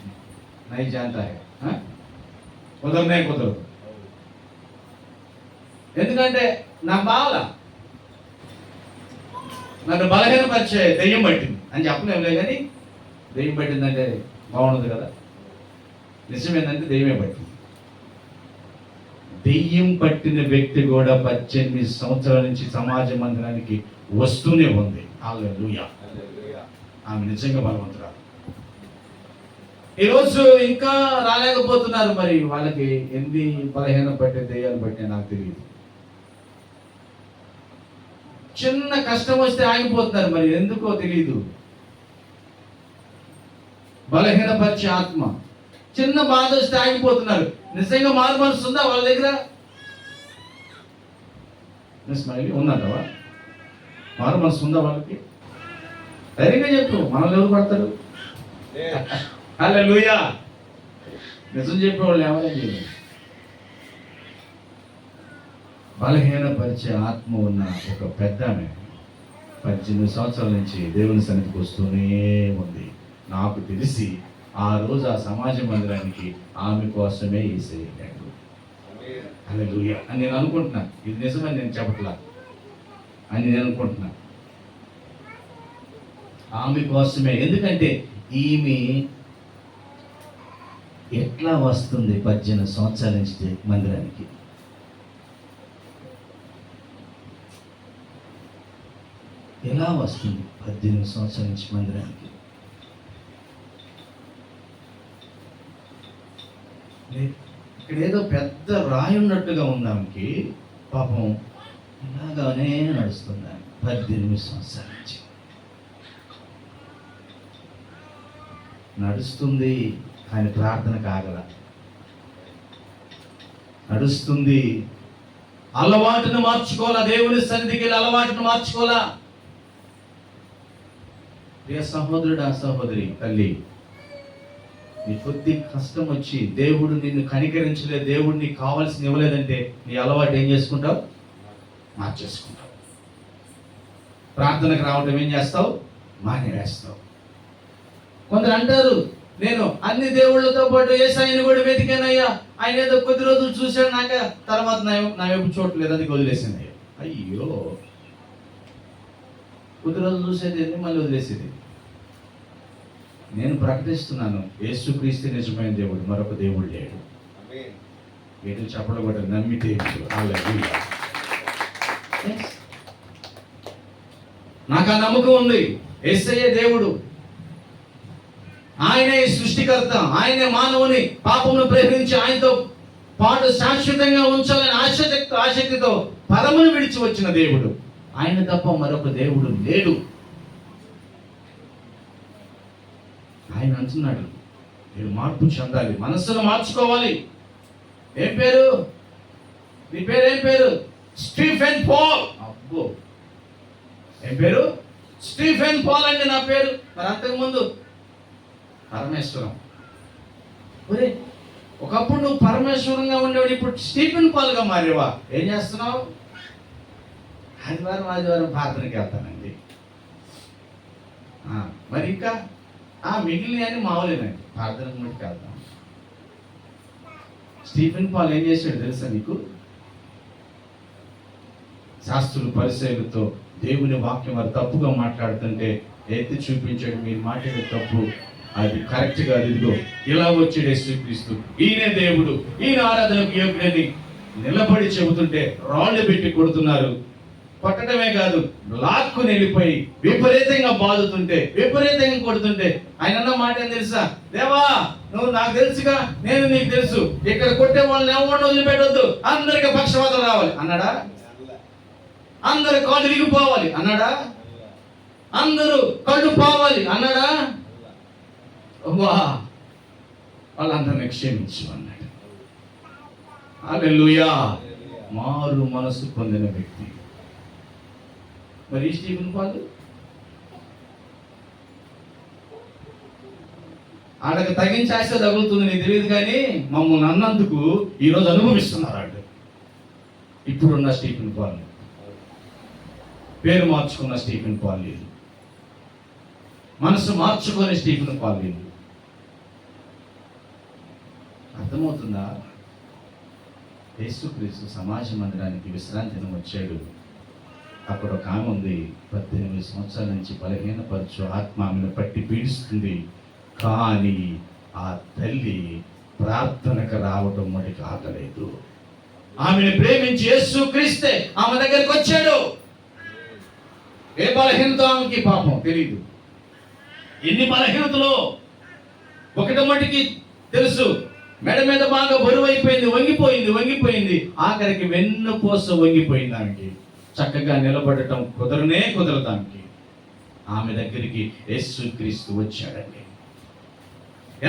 నై జాంతా హై కుదరదు. ఎందుకంటే నా బావల నన్ను బలహీనపరిచే దెయ్యం పట్టింది అని చెప్పలేములే, కానీ దెయ్యం పట్టిందంటే బాగుండదు కదా. నిజమేందంటే దెయ్యమే పట్టింది. దెయ్యం పట్టిన వ్యక్తి కూడా 18 సంవత్సరాల నుంచి సమాజ మందిరానికి వస్తూనే ఉంది. హల్లెలూయా. ఆమె నిజంగా బలవంతురాలు. ఈరోజు ఇంకా రాలేకపోతున్నారు. మరి వాళ్ళకి ఎన్ని బలహీన పట్టే దెయ్యాలు పట్టే నాకు తెలియదు. చిన్న కష్టం వస్తే ఆగిపోతున్నారు. మరి ఎందుకో తెలియదు. బలహీనపరిచే ఆత్మ. చిన్న బాధ వస్తే ఆగిపోతున్నారు. నిజంగా మారు మనసు ఉందా వాళ్ళ దగ్గర? ఉన్నదవా? మారు మనసు ఉందా వాళ్ళకి? ధైర్యంగా చెప్పు. మనల్ని ఎవరు పడతారు? హల్లెలూయా. నిజం చెప్పేవాళ్ళు ఎవరైనా బలహీనపరిచే ఆత్మ ఉన్న ఒక పెద్ద ఆమె 18 సంవత్సరాల నుంచి దేవుని సన్నిధికి వస్తూనే ఉంది. నాకు తెలిసి ఆ రోజు ఆ సమాజ మందిరానికి ఆమె కోసమే యేసయ్యాడు. హల్లెలూయా అని నేను అనుకుంటున్నా. ఇది నిజమని నేను చెప్పట్లా అని నేను అనుకుంటున్నా. ఆమె కోసమే. ఎందుకంటే ఈమె ఎట్లా వస్తుంది 18 సంవత్సరాల నుంచి మందిరానికి? ఎలా వస్తుంది 18 సంవత్సరాల నుంచి మందిరానికి? ఇక్కడ ఏదో పెద్ద రాయి ఉన్నట్టుగా ఉంది ఆమెకి. పాపం ఇలాగానే నడుస్తుంది 18 సంవత్సరాల నుంచి నడుస్తుంది. ఆయన ప్రార్థన కాగల నడుస్తుంది. అలవాటును మార్చుకోవాలా? దేవుని సన్నిధికి వెళ్ళి అలవాటును మార్చుకోవాలా? ప్రియ సహోదరుడు, ఆ సహోదరి, తల్లి, నీ కొద్ది కష్టం వచ్చి దేవుడు నిన్ను కనికరించలేదు, దేవుడు నీకు కావాల్సింది ఇవ్వలేదంటే నీ అలవాటు ఏం చేసుకుంటావు? మార్చేసుకుంటావు. ప్రార్థనకు రావటం ఏం చేస్తావు? మానేవేస్తావు. కొందరు అంటారు, నేను అన్ని దేవుళ్ళతో పాటు యేసయ్యని కూడా వెతికానయ్యా, ఆయన ఏదో కొద్ది రోజులు చూశాను, నాక తర్వాత నా వైపు చూడలేదు, అది వదిలేసింది. అయ్యో, కొద్ది రోజులు చూసేది మళ్ళీ వదిలేసేది. నేను ప్రకటిస్తున్నాను, యేసుక్రీస్తు నిజమైన దేవుడు, మరొక దేవుడు లేడు. ఏదో చెప్పడం కూడా నమ్మితే నాకు ఆ నమ్మకం ఉంది. యేసయ్యే దేవుడు, ఆయనే సృష్టికర్త, ఆయనే మానవుని పాపమును ప్రేమించి ఆయనతో పాటు శాశ్వతంగా ఉంచాలని ఆసక్తితో పరమును విడిచి వచ్చిన దేవుడు. ఆయన తప్ప మరొక దేవుడు లేడు. ఆయన అంటున్నాడు, మీరు మార్పు చెందాలి, మనస్సును మార్చుకోవాలి. ఏం పేరు? నీ పేరు ఏం పేరు? Stephen Paul. అబ్బో, ఏం పేరు? స్టీఫెన్ పాల్ అండి నా పేరు. మరి అంతకుముందు పరమేశ్వరం. ఒరే, ఒకప్పుడు నువ్వు పరమేశ్వరంగా ఉండేవాడు, ఇప్పుడు స్టీఫెన్ పాల్గా మారేవా? ఏం చేస్తున్నావు? ఆదివారం ప్రార్థనకి వెళ్తానండి. మరి ఇంకా మిగిలిన అని మామూలేనండి, ప్రార్థనకు మటుకు వెళ్తాం. స్టీఫెన్ పాల్ ఏం చేశాడు తెలుసా నీకు? శాస్త్రులు పరిచయులతో దేవుని వాక్యం వారు తప్పుగా మాట్లాడుతుంటే ఎత్తి చూపించాడు, మీరు మాట్లాడే తప్పు, అది కరెక్ట్ గా, ఇదిగో ఇలా వచ్చాడు యేసుక్రీస్తు, ఈయనే దేవుడు, ఈయన ఆరాధనకు యోగ్యుడని నిలబడి చెబుతుంటే రాళ్ళు పెట్టి కొడుతున్నారు. కొట్టడమే కాదు, లాక్కు వెళ్ళిపోయి విపరీతంగా బాదుతుంటే, విపరీతంగా కొడుతుంటే ఆయన అన్న మాట ఏం తెలుసా? దేవా, నువ్వు నాకు తెలుసుగా, నేను నీకు తెలుసు, ఇక్కడ కొట్టే వాళ్ళని ఎవరిని వదిలిపెట్టొద్దు, అందరికి పక్షవాతం రావాలి అన్నాడా? అందరు కాళ్ళు విరిగిపోవాలి అన్నాడా? అందరూ కళ్ళు పోవాలి అన్నాడా? వా, వాళ్ళందరినీ క్షమించు అన్నాడు. హల్లెలూయా. మారు మనసు పొందిన వ్యక్తి. మరి స్టీఫెన్ పాల్ ఆడకు తగించాస్తే తగులుతుంది, నీకు తెలియదు, కానీ మమ్మల్ని అన్నందుకు ఈరోజు అనుభవిస్తున్నారు వాళ్ళు. ఇప్పుడున్న స్టీఫెన్ పాల్, పేరు మార్చుకున్న స్టీఫెన్ పాల్ లేదు, మనసు మార్చుకునే స్టీఫెన్ పాల్ లేదు. అర్థమవుతుందా? యేసుక్రీస్తు సమాజ మందిరానికి విశ్రాంతిని వచ్చాడు. అక్కడ ఒక ఆమె ఉంది, 18 సంవత్సరాల నుంచి బలహీనపరచు ఆత్మ ఆమెను పట్టి పీడిస్తుంది. కానీ ఆ తల్లి ప్రార్థనకు రావడం మటుకు ఆగలేదు. ఆమెను ప్రేమించి యేసుక్రీస్తే ఆమె దగ్గరికి వచ్చాడు. ఏ బలహీనత ఆమెకి పాపం తెలియదు, ఎన్ని బలహీనతలో. ఒకటి మటుకి తెలుసు, మెడ మీద బాగా బరువు అయిపోయింది, వంగిపోయింది. ఆఖరికి వెన్నుపూస వంగిపోయింది. ఆమెకి చక్కగా నిలబడటం కుదరదు ఆమెకి. ఆమె దగ్గరికి యేసుక్రీస్తు వచ్చాడండి.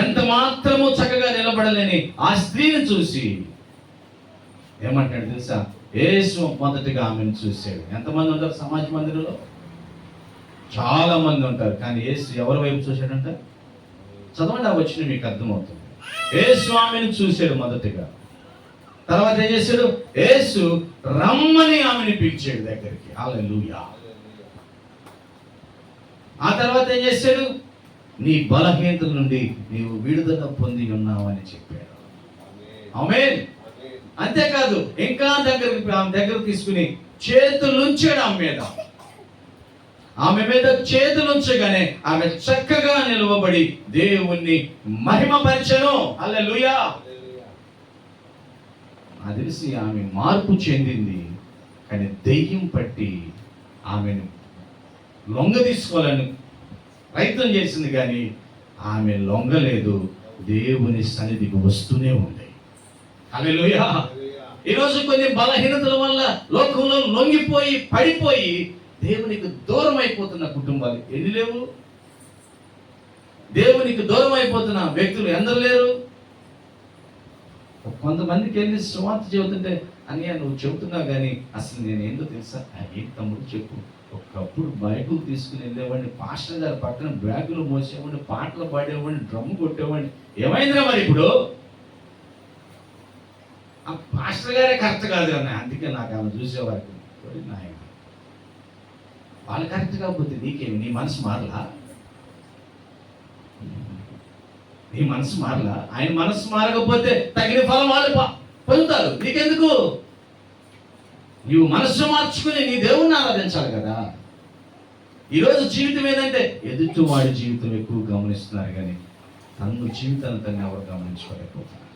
ఎంత మాత్రము చక్కగా నిలబడలేని ఆ స్త్రీని చూసి ఏమంటాడు తెలుసా? యేసు మొదటిగా ఆమెను చూశాడు. ఎంతమంది ఉంటారు సమాజ మందిరంలో? చాలా మంది ఉంటారు, కానీ యేసు ఎవరి వైపు చూశాడంట? చదవండి, ఆ వచ్చిన మీకు అర్థమవుతుంది. యేసు ఆమెను చూశాడు మొదటిగా. తర్వాత ఏం చేశాడు? యేసు రమ్మని ఆమెను పిలిచాడు దగ్గరికి. హల్లెలూయా. ఆ తర్వాత ఏం చేశాడు? నీ బలహీనతల నుండి నీవు విడుదల పొంది ఉన్నావు అని చెప్పాడు. ఆమేన్. అంతేకాదు, ఇంకా ఆమె దగ్గర తీసుకుని చేతులుంచాడు ఆమె మీద చేతులుంచగానే ఆమె చక్కగా నిలవబడి దేవుణ్ణి మహిమపరచెను. హల్లెలూయా. అది తెలిసి ఆమె మార్పు చెందింది, కానీ దెయ్యం పట్టి ఆమెను లొంగ తీసుకోవాలని ప్రయత్నం చేసింది, కానీ ఆమె లొంగలేదు, దేవుని సన్నిధికి వస్తూనే ఉంది. హల్లెలూయా. ఈరోజు కొన్ని బలహీనతల వల్ల లోకంలో లొంగిపోయి పడిపోయి దేవునికి దూరం అయిపోతున్న కుటుంబాలు ఎన్ని లేవు? దేవునికి దూరం అయిపోతున్న వ్యక్తులు ఎందరు లేరు? కొంతమందికి వెళ్ళి సువార్త చెబుతుంటే, అన్నయ్య నువ్వు చెబుతున్నావు, కానీ అసలు నేను ఏంటో తెలుసా? ఏం తమ్ముడు చెప్పు. ఒకప్పుడు బైకులు తీసుకుని వెళ్ళేవాడిని, పాస్టర్ గారు పక్కన బ్యాగులు మోసేవాడిని, పాటలు పాడేవాడిని, డ్రమ్ము కొట్టేవాడిని. ఏమైందిరా మరి ఇప్పుడు? ఆ పాస్టర్ గారే కరెక్ట్ కాదు అన్న, అందుకే నాకు ఆమె చూసేవారికి నాయన వాళ్ళు కరెక్ట్ కాకపోతే నీకేమి? నీ మనసు మారలా? ఆయన మనసు మారకపోతే తగిన ఫలం వాళ్ళు పొందుతారు. నీకెందుకు? నీవు మనస్సు మార్చుకుని నీ దేవుణ్ణి ఆరాధించాలి కదా. ఈరోజు జీవితం ఏంటంటే ఎదుటి వాడి జీవితం ఎక్కువ గమనిస్తున్నారు, కానీ తన జీవితాన్ని తను ఎవరు గమనించుకోలేకపోతున్నారు.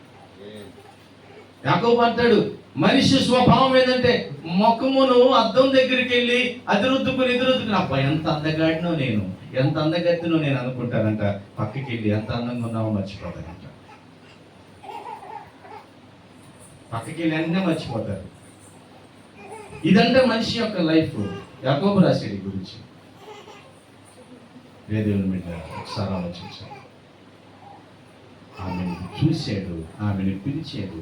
యాకోబు అంటాడు, మనిషి స్వభావం ఏంటంటే ముఖమును అద్దం దగ్గరికి వెళ్ళి అది రుద్దుకుని అబ్బా ఎంత అందగాడినో నేను, ఎంత అందగత్తినో నేను అనుకుంటానంట. పక్కకి వెళ్ళి ఎంత అందంగా ఉన్నావో మర్చిపోతారంట. పక్కకి వెళ్ళి అన్నీ మర్చిపోతారు. ఇదంటే మనిషి యొక్క లైఫ్. యాకోబు రాశాడు గురించి. దేవుని మీద ఒకసారి ఆలోచించాడు. ఆమెను చూశాడు, ఆమెను పిలిచాడు,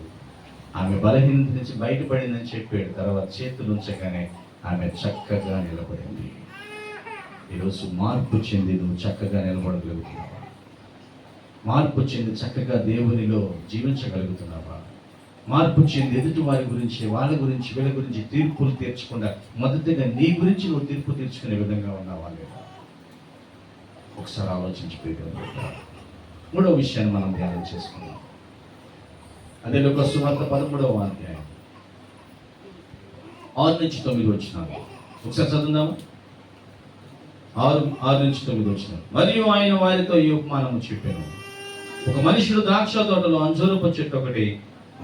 ఆమె బలహీనత నుంచి బయటపడిందని చెప్పాడు. తర్వాత చేతులు ఉంచగానే ఆమె చక్కగా నిలబడింది. ఈరోజు మార్పు చెంది నువ్వు చక్కగా నిలబడగలుగుతున్నావా? మార్పు చెంది చక్కగా దేవునిలో జీవించగలుగుతున్నావా? మార్పు చెంది ఎదుటి వారి గురించి, వాళ్ళ గురించి, వీళ్ళ గురించి తీర్పులు తీర్చకుండా మొదటిగా నీ గురించి నువ్వు తీర్పు తీర్చుకునే విధంగా ఉన్నావా లేదా? ఒకసారి ఆలోచించిపోయి మూడవ విషయాన్ని మనం ధ్యానం చేసుకున్నాం. అదే లూకా సువార్త 13వ అధ్యాయం 6 నుంచి 9 వచ్చినాము. ఒకసారి చదువుదాము. 6 నుంచి 9 వచ్చినాము. మరియు ఆయన వారితో ఈ ఉపమానము చెప్పాను. ఒక మనుషుడు ద్రాక్ష తోటలో అంజూరపు చెట్టు ఒకటి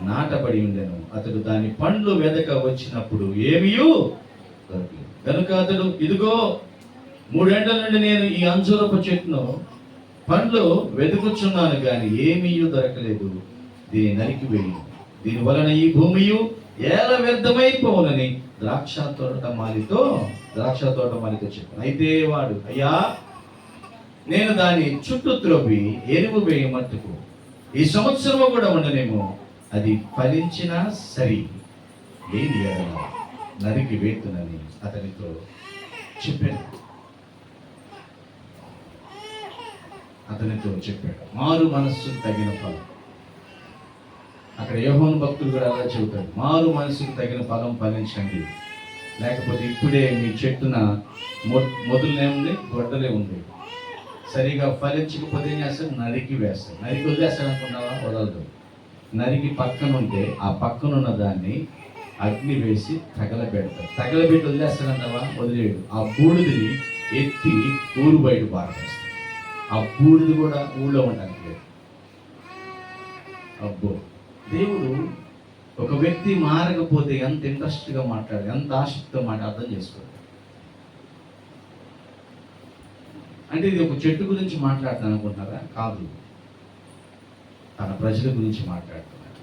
నాటబడి ఉండెను. అతడు దాని పండ్లు వెదక వచ్చినప్పుడు ఏమీయూ దొరకలేదు. కనుక అతడు, ఇదిగో 3 ఏళ్ల నుండి నేను ఈ అంజూరపు చెట్టును పండ్లు వెతుకుచున్నాను, కానీ ఏమీయూ దొరకలేదు. దీన్ని నరికివేయి, దీని వలన ఈ భూమియు ఏల వ్యర్థమైపోవునని ద్రాక్ష తోట మాలితో చెప్పాను. అయితే వాడు, అయ్యా, నేను దాని చుట్టూ త్రోవి ఎరువు వేయ మట్టుకు ఈ సంవత్సరము కూడా ఉండనేమో, అది ఫలించినా సరి, లేని ఎడల నరికి వేతునని అతనితో చెప్పాడు. మారు మనస్సు తగిన ఫలం. అక్కడ యోహాను భక్తులు కూడా అలా చెబుతాడు, మారు మనసుకు తగిన ఫలం ఫలించండి, లేకపోతే ఇప్పుడే మీ చెట్టున మొదలునే ఉంది, గొడ్డలే ఉంది, సరిగా ఫలించకపోతే ఏం చేస్తాడు? నరికి వేస్తాడు. నరికి వదిలేస్తాడు అనుకున్నావా? వదలదు. నరికి పక్కన ఉంటే ఆ పక్కన ఉన్న దాన్ని అగ్ని వేసి తగలబెడతాడు. తగలబెట్టి వదిలేస్తాడన్నావా? వదిలేడు. ఆ బూడిదని ఎత్తి ఊరు బయట పారవేస్తాడు. ఆ బూడిది కూడా ఊళ్ళో ఉండడానికి లేదు. అబ్బో, దేవుడు ఒక వ్యక్తి మారకపోతే ఎంత ఇంట్రెస్ట్గా మాట్లాడు, ఎంత ఆసక్తితో అర్థం చేసుకోవాలి. అంటే ఇది ఒక చెట్టు గురించి మాట్లాడుతాను అనుకుంటున్నారా? కాదు, తన ప్రజల గురించి మాట్లాడుతున్నాడు,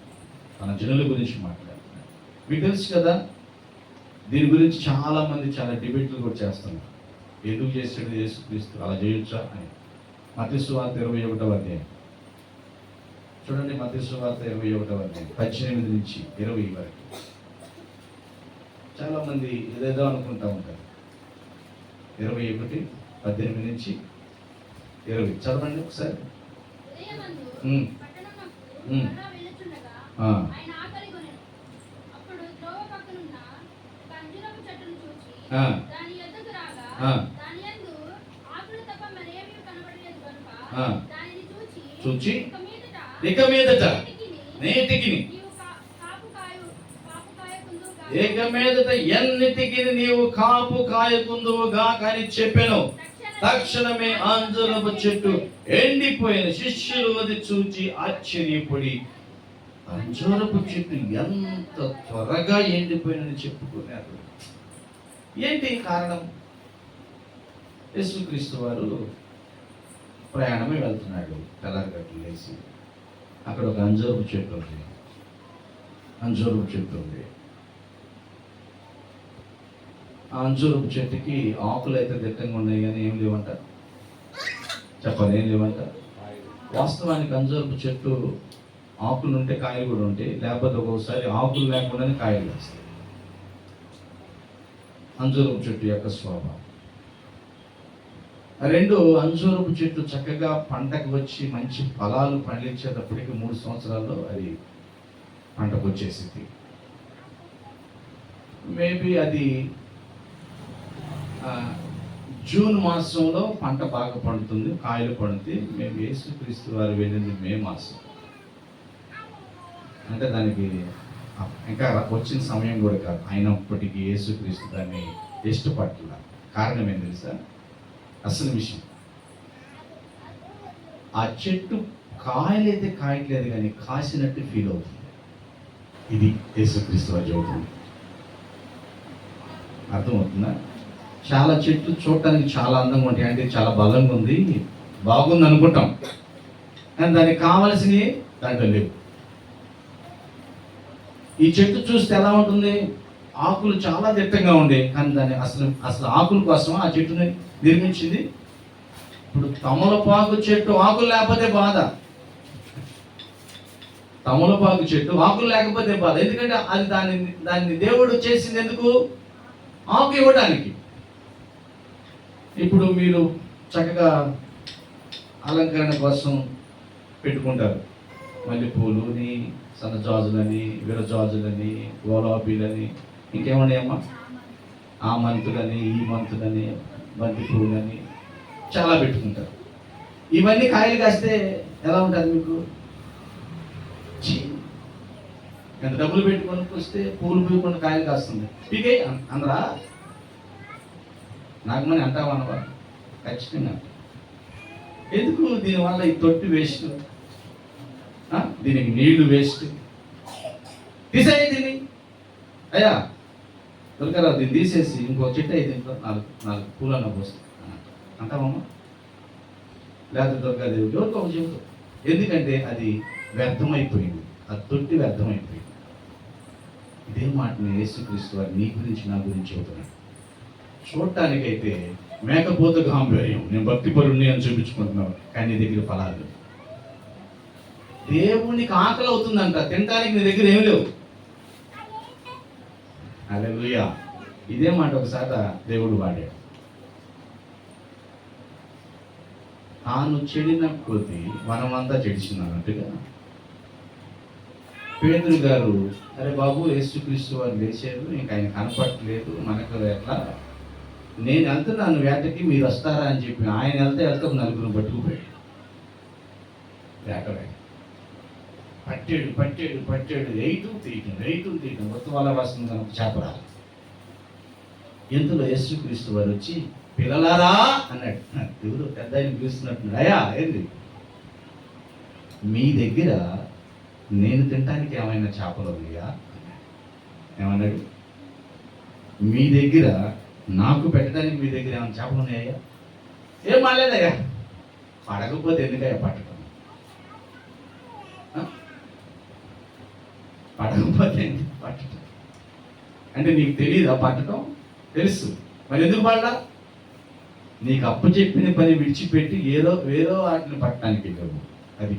తన జనుల గురించి మాట్లాడుతున్నాడు. మీకు తెలుసు కదా, దీని గురించి చాలామంది చాలా డిబేట్లు కూడా చేస్తున్నారు. ఎందుకు చేసాడు యేసుక్రీస్తు, అలా చేయొచ్చా అని. మత్తయి సువార్త 21వ అధ్యాయం చూడండి. మత్తయి సువార్త 21వ అధ్యాయం 18 నుంచి 20 వరకు. చాలామంది ఏదేదో అనుకుంటా ఉంటారు. 21:18 నుంచి 20 చదవండి ఒకసారి. చూచి ఇక మీదట నేటికి ఇక మీదట ఎన్నిటికి నీవు కాపు కాయకుందువుగా కానీ చెప్పాను. తక్షణమే అంజూరపు చెట్టు ఎండిపోయిన. శిష్యులు అది చూచి ఆశ్చర్యపడి, అంజూరపు చెట్టు ఎంత త్వరగా ఎండిపోయినని చెప్పుకున్నారు. ఏంటి కారణం? యేసుక్రీస్తు వారు ప్రయాణమే వెళ్తున్నాడు. తెల్లారిగట్లు లేచి అక్కడ ఒక అంజూరపు చెట్టు ఉంది. ఆ అంజూరపు చెట్టుకి ఆకులు అయితే దిట్టంగా ఉన్నాయి, కానీ ఏం లేవంట. చెప్పాలి, ఏం లేవంట. వాస్తవానికి అంజూరపు చెట్టు ఆకులు ఉంటే కాయలు కూడా ఉంటాయి, లేకపోతే ఒక్కొక్కసారి ఆకులు లేకుండానే కాయలు వేస్తాయి. అంజూరపు చెట్టు యొక్క స్వభావం. రెండు, అంజూరపు చెట్టు చక్కగా పంటకు వచ్చి మంచి ఫలాలు పండించేటప్పటికి 3 సంవత్సరాల్లో అది పంటకు వచ్చేసింది. మేబీ అది జూన్ మాసంలో పంట బాగా పండుతుంది, కాయలు పండుతాయి. మేము యేసుక్రీస్తు వారు వెళ్ళింది మే మాసం. అంటే దానికి ఇంకా వచ్చిన సమయం కూడా కాదు. అయినప్పటికీ యేసుక్రీస్తు దాన్ని ఇష్టపట్ల. కారణం ఏం తెలుసా? అసలు విషయం, ఆ చెట్టు కాయలైతే కాయట్లేదు, కానీ కాసినట్టు ఫీల్ అవుతుంది. ఇది యేసుక్రీస్తు వారు చెబుతుంది. అర్థమవుతుందా? చాలా చెట్లు చూడటానికి చాలా అందంగా ఉంటాయి, అంటే చాలా బలంగా ఉంది, బాగుంది అనుకుంటాం, కానీ దానికి కావలసినవి దాంట్లో లేవు. ఈ చెట్టు చూస్తే ఎలా ఉంటుంది? ఆకులు చాలా దిట్టంగా ఉండే, కానీ దాన్ని అసలు ఆకుల కోసం ఆ చెట్టుని నిర్మించింది. ఇప్పుడు తమలపాకు చెట్టు ఆకులు లేకపోతే బాధ, తమలపాకు చెట్టు ఆకులు లేకపోతే బాధ. ఎందుకంటే అది దాన్ని దేవుడు చేసింది ఎందుకు? ఆకు ఇవ్వడానికి. ఇప్పుడు మీరు చక్కగా అలంకరణ కోసం పెట్టుకుంటారు, మల్లెపూలుని, సన్నజాజులని, విరజాజులని, గోలాబీలని, ఇంకేమన్నాయమ్మా, ఆ మంతులని, ఈ మంతులని, బంతి పువ్వులని చాలా పెట్టుకుంటారు. ఇవన్నీ కాయలు కాస్తే ఎలా ఉంటుంది మీకు? ఎంత డబ్బులు పెట్టుకొని వస్తే పూలు పూయకుండా కాయలు కాస్తుంది. పీకే అందరా నాగమని అంటావా అనవా? ఖచ్చితంగా. ఎందుకు? దీనివల్ల ఈ తొట్టి వేస్ట్, దీనికి నీళ్లు వేస్ట్. తీసేయి దీన్ని, అయ్యా దొరకరావు, దీన్ని తీసేసి ఇంకో చెట్టు అయితే ఇంట్లో నాలుగు పూలన్న పోస్తుంది అంటామమ్మా. లేకపోతే దొరకదు, ఎవరికో ఒక చెబుతాం. ఎందుకంటే అది వ్యర్థమైపోయింది, ఆ తొట్టి వ్యర్థమైపోయింది. ఇదే మాటని యేసుక్రీస్తు వారు నీ గురించి, నా గురించి చెబుతున్నాడు. చూడటానికైతే మేకపోతే గాంభీర్యం, నేను భక్తిపరుణ్ణి అని చూపించుకుంటున్నావు, కానీ నీ దగ్గర ఫలాలు లేవు. దేవునికి ఆకలి అవుతుందంట, తినడానికి నీ దగ్గర ఏమి లేవు. హల్లెలూయా. ఇదే మాట ఒకసారి దేవుడు వాడాడు. తాను చెడిన కొద్దీ మనమంతా చెడిచింది అన్నట్టుగా పేతురు గారు, అరే బాబు యేసుక్రీస్తు వారు లేచారు, ఇంకా ఆయన కనపడట్లేదు, మనకు ఎట్లా, నేను వెళ్తున్నాను వేటకి, మీరు వస్తారా అని చెప్పి ఆయన వెళ్తే నలుగురు పట్టుకుపోయాడు. వేట పట్టాడు ఎయిటూ తీయటం మొత్తం అలా వస్తుంది కనుక చేపరాలి. ఎంతలో యేసుక్రీస్తు వారు వచ్చి, పిల్లలారా అన్నాడు. దేవుడు పెద్ద ఆయన పిలుస్తున్నట్టున్నాడు. అయ్యా ఏంది మీ దగ్గర నేను తినడానికి ఏమైనా చేపలు ఉన్నాయా? ఏమన్నాడు? మీ దగ్గర నాకు పెట్టడానికి మీ దగ్గర ఏమైనా చేపలు ఉన్నాయా? ఏం మాలేదయ్యా. పడకపోతే ఎందుకయ్యా పట్టడం? పడకపోతే ఎందుకు పట్టడం? అంటే నీకు తెలియదా పట్టడం? తెలుసు, మరి ఎందుకు పడ్డా? నీకు అప్పు చెప్పిన పని విడిచిపెట్టి ఏదో వాటిని పట్టడానికి వెళ్ళవు. అది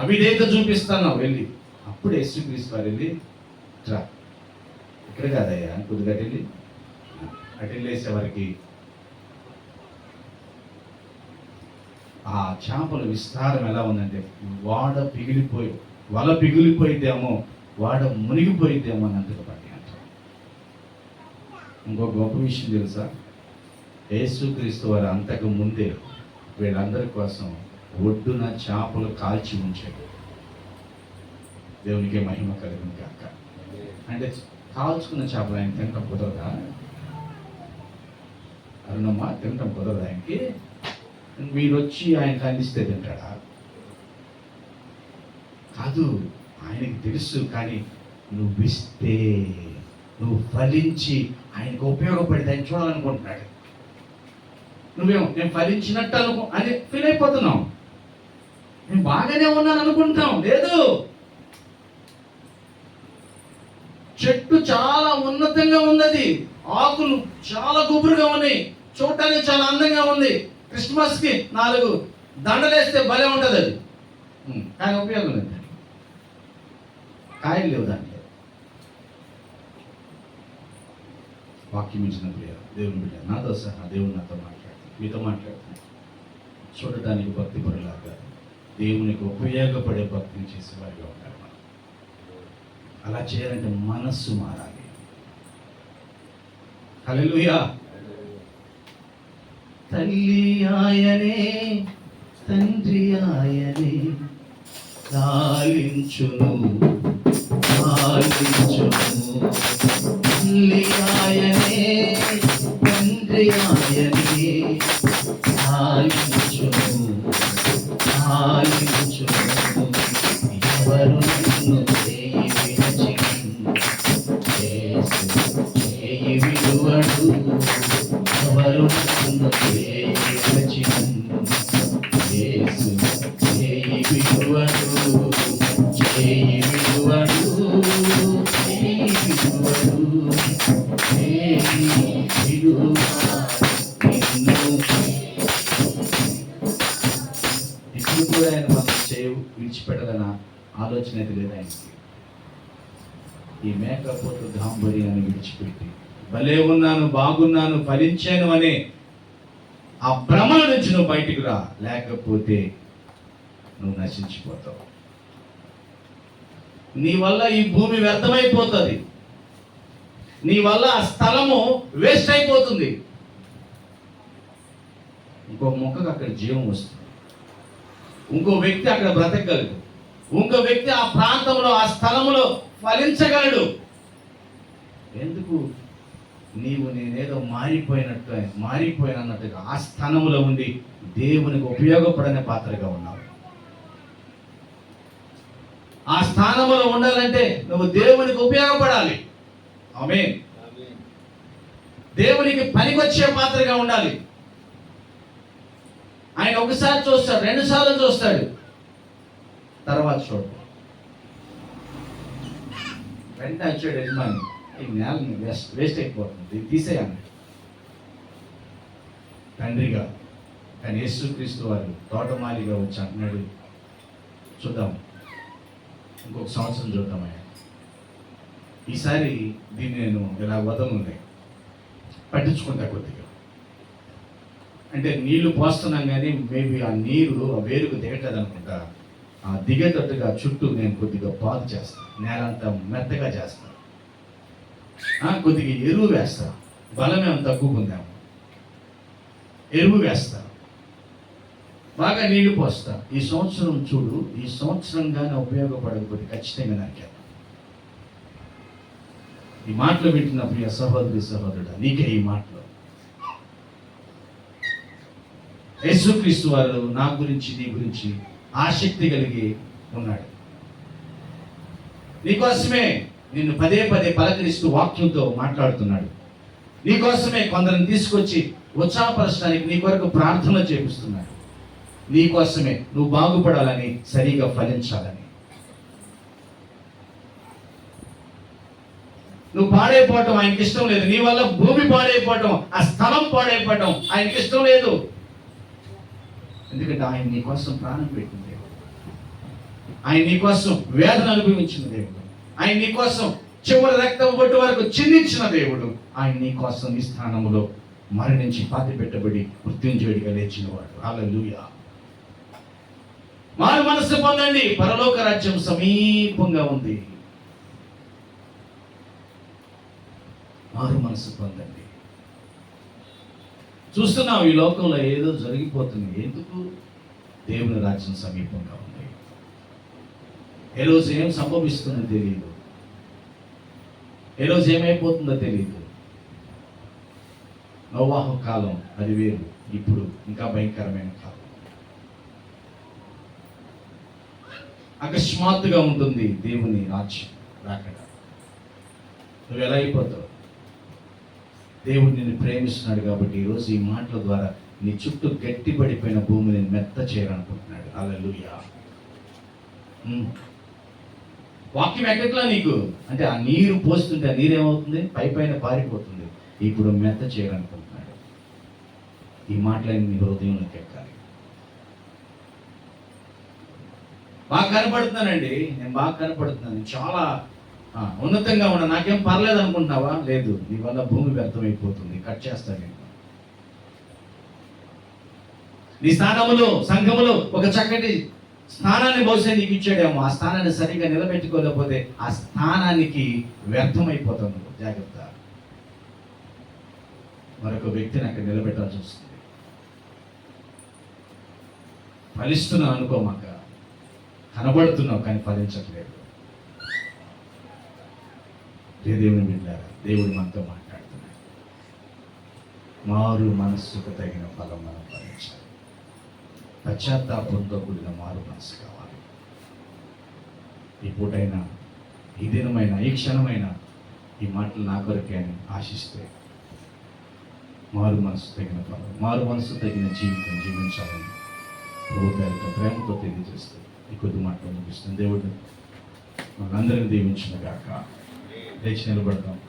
అవిధేయత చూపిస్తున్నావు వెళ్ళి. అప్పుడు యేసుక్రీస్తు వారు వెళ్ళి, రా ఇక్కడ కాదయ్యా కొద్దిగా వెళ్ళి అటు వెళ్ళేసేవారికి ఆ చేపల విస్తారం ఎలా ఉందంటే, వల పిగిలిపోయిద్దేమో, వాడ మునిగిపోయిద్దేమో అని అంతగా పట్టి అంటారు. ఇంకో గొప్ప విషయం తెలుసా? యేసుక్రీస్తు వారు అంతకు ముందే వీళ్ళందరి కోసం ఒడ్డున చేపలు కాల్చి ఉంచాడు. దేవునికే మహిమ కలిగింది కాక. అంటే కాల్చుకున్న చేపలు ఆయన తినటం కుదరదా? అరుణమ్మ, తినటం కుదరదా ఆయనకి? మీరు వచ్చి ఆయనకు అందిస్తే తింటాడా? కాదు, ఆయనకి తెలుసు. కానీ నువ్విస్తే, నువ్వు ఫలించి ఆయనకు ఉపయోగపడితే ఆయన చూడాలనుకుంటున్నాడు. నువ్వేమో నేను ఫలించినట్టు అని ఫీల్ అయిపోతున్నావు. నేను బాగానే ఉన్నాను అనుకుంటాం. లేదు, చెట్టు చాలా ఉన్నతంగా ఉన్నది, ఆకులు చాలా గుబురుగా ఉన్నాయి, చూడటానికి చాలా అందంగా ఉంది. క్రిస్మస్కి 4 దండలేస్తే భలే ఉంటుంది అది, కానీ ఉపయోగం లేదు. కాయలు లేవు దాంట్లో. వాక్యం ఇచ్చిన ప్రియ దేవుని బిడ్డ, నాతో సహా దేవుడు నాతో మాట్లాడుతున్నాడు, మీతో మాట్లాడుతున్నాడు. చూడటానికి భక్తి పరులాగా దేవునికి ఉపయోగపడే భక్తిని చేసేవారిగా ఉంటారు మనం. అలా చేయాలంటే మనస్సు మారాలి. హల్లెలూయా. తల్లి ఆయనే, తండ్రి ఆయనే, లాలించును తల్లి ఆయనే, తండ్రి ఆయనే, లాలించును ఎవరు నన్ను చేయి విడువడు, ఎవరు నన్ను చేయి విడువడు, ఉంటుందన్న ఆలోచన అయితే లేదు ఆయనకి. ఈ మేకపోతు గాంభీర్యాన్ని విడిచిపెట్టి భలే ఉన్నాను, బాగున్నాను, ఫలించాను అనే ఆ భ్రమల నుంచి నువ్వు బయటికి రా, లేకపోతే నువ్వు నశించిపోతావు. నీ వల్ల ఈ భూమి వ్యర్థమైపోతుంది, నీ వల్ల ఆ స్థలము వేస్ట్ అయిపోతుంది. ఇంకో మొక్కకు అక్కడ జీవం వస్తుంది, ఇంకో వ్యక్తి అక్కడ బ్రతకగలడు, ఇంకో వ్యక్తి ఆ ప్రాంతంలో ఆ స్థలంలో ఫలించగలడు. ఎందుకు? నీవు నేనేదో మారిపోయినట్టుగా ఆ స్థానంలో ఉండి దేవునికి ఉపయోగపడని పాత్రగా ఉన్నావు. ఆ స్థానంలో ఉండాలంటే నువ్వు దేవునికి ఉపయోగపడాలి. ఆమేన్. దేవునికి పనికొచ్చే పాత్రగా ఉండాలి. ఆయన ఒకసారి చూస్తాడు, 2 సార్లు చూస్తాడు, తర్వాత చూడు. వెంటనే వచ్చాడు యజమాని, ఈ నేలని వేస్ట్ అయిపోతుంది, తీసేయాలి. తండ్రిగా కానీ యేసుక్రీస్తు వారు తోటమాలిగా వచ్చి అంటున్నాడు, చూద్దాం, ఇంకొక సంవత్సరం చూద్దామయ్యా, ఈసారి దీన్ని నేను ఇలా వదలనులే, పట్టించుకుంటా కొద్దిగా. అంటే నీళ్లు పోస్తున్నాం కానీ మేబీ ఆ నీరు ఆ వేరుకు దిగట్లేదు అనుకుంటా. ఆ దిగేటట్టుగా చుట్టూ నేను కొద్దిగా పాదు చేస్తాను, నేలంతా మెత్తగా చేస్తాను, కొద్దిగా ఎరువు వేస్తా, బలమేమో తగ్గుకుందాము, ఎరువు వేస్తా, బాగా నీళ్లు పోస్తా. ఈ సంవత్సరం చూడు, ఈ సంవత్సరంగానే ఉపయోగపడకపోతే ఖచ్చితంగా నరికేద్దాం. ఈ మాటలు వింటున్న ప్రియ సహోదరి సహోదరుడా, నీకే ఈ మాటలు. యేసుక్రీస్తు వారు నా గురించి నీ గురించి ఆసక్తి కలిగి ఉన్నాడు. నీకోసమే నిన్ను పదే పదే పలకరిస్తూ వాక్యంతో మాట్లాడుతున్నాడు. నీకోసమే కొందరిని తీసుకొచ్చి ఉత్సాహపరచడానికి నీ కొరకు ప్రార్థన చేపిస్తున్నాడు. నీకోసమే నువ్వు బాగుపడాలని, సరిగా ఫలించాలని. నువ్వు పాడైపోవటం ఆయనకి ఇష్టం లేదు. నీ వల్ల భూమి పాడైపోవటం, ఆ స్థలం పాడైపోవటం ఆయనకి ఇష్టం లేదు. ఎందుకంటే ఆయన నీ కోసం ప్రాణం పెట్టిన దేవుడు, ఆయన నీ కోసం వేదన అనుభవించిన దేవుడు, ఆయన నీ కోసం చివరి రక్తం బొట్టు వరకు చిందించిన దేవుడు, ఆయన నీ కోసం నీ స్థానంలో మరణించి పాతి పెట్టబడి మృత్యుంజయుడిగా లేచిన వాడు. హల్లెలూయా. మారు మనసు పొందండి, పరలోక రాజ్యం సమీపంగా ఉంది. మారు మనసు పొందండి. చూస్తున్నాం ఈ లోకంలో ఏదో జరిగిపోతుంది. ఎందుకు? దేవుని రాజ్యం సమీపంగా ఉంది. ఏ రోజు ఏం సంభవిస్తుందో తెలియదు, ఏ రోజు ఏమైపోతుందో తెలియదు. నోవాహు కాలం అది వేరు, ఇప్పుడు ఇంకా భయంకరమైన కాలం. అకస్మాత్తుగా ఉంటుంది దేవుని రాజ్యం రాకడా. నువ్వు ఎలా అయిపోతావు? దేవుడు నిన్ను ప్రేమిస్తున్నాడు కాబట్టి ఈరోజు ఈ మాటల ద్వారా నీ చుట్టూ గట్టిపడిపోయిన భూమిని మెత్త చేయాలనుకుంటున్నాడు. హల్లెలూయా. వాక్యం ఎక్కట్లా నీకు అంటే ఆ నీరు పోస్తుంటే ఆ నీరు ఏమవుతుంది? పైన పారిపోతుంది. ఇప్పుడు మెత్త చేయాలనుకుంటున్నాడు. ఈ మాటలని నీ హృదయంలోకి ఎక్కాలి. బాగా కనపడుతున్నానండి, నేను బాగా కనపడుతున్నాను, చాలా ఉన్నతంగా ఉన్నా, నాకేం పర్లేదు అనుకుంటున్నావా? లేదు, నీ వల్ల భూమి వ్యర్థమైపోతుంది, కట్ చేస్తాను నేను. నీ స్థానములో సంఘములో ఒక చక్కటి స్థానాన్ని బహుశా నీకు ఇచ్చాడేమో, ఆ స్థానాన్ని సరిగా నిలబెట్టుకోలేకపోతే ఆ స్థానానికి వ్యర్థమైపోతాను. జాగ్రత్త. మరొక వ్యక్తిని అక్కడ నిలబెట్టాల్సి వస్తుంది. ఫలిస్తున్నావు అనుకోమాక, కనబడుతున్నావు కానీ ఫలించట్లేదు. దేవుని బిడ్డలారా, దేవుడు మనతో మాట్లాడుతున్నాడు. మారు మనస్సుకు తగిన ఫలం మనం ఫలించాలి. పశ్చాత్తాపంతో కూడిన మారు మనసు కావాలి. ఈ పూటైనా, ఈ దినమైనా, ఈ క్షణమైనా ఈ మాటలు నా కొరకే అని ఆశిస్తే మారు మనసు తగిన ఫలం, మారు మనసు తగిన జీవితం జీవించాలని ప్రభుత్వాలతో ప్రేమతో తెలియజేస్తూ ఈ కొద్ది మాటలు ముగిస్తుంది. దేవుడు మనందరినీ దీవించును గాక. లేచి నిలబడతాం.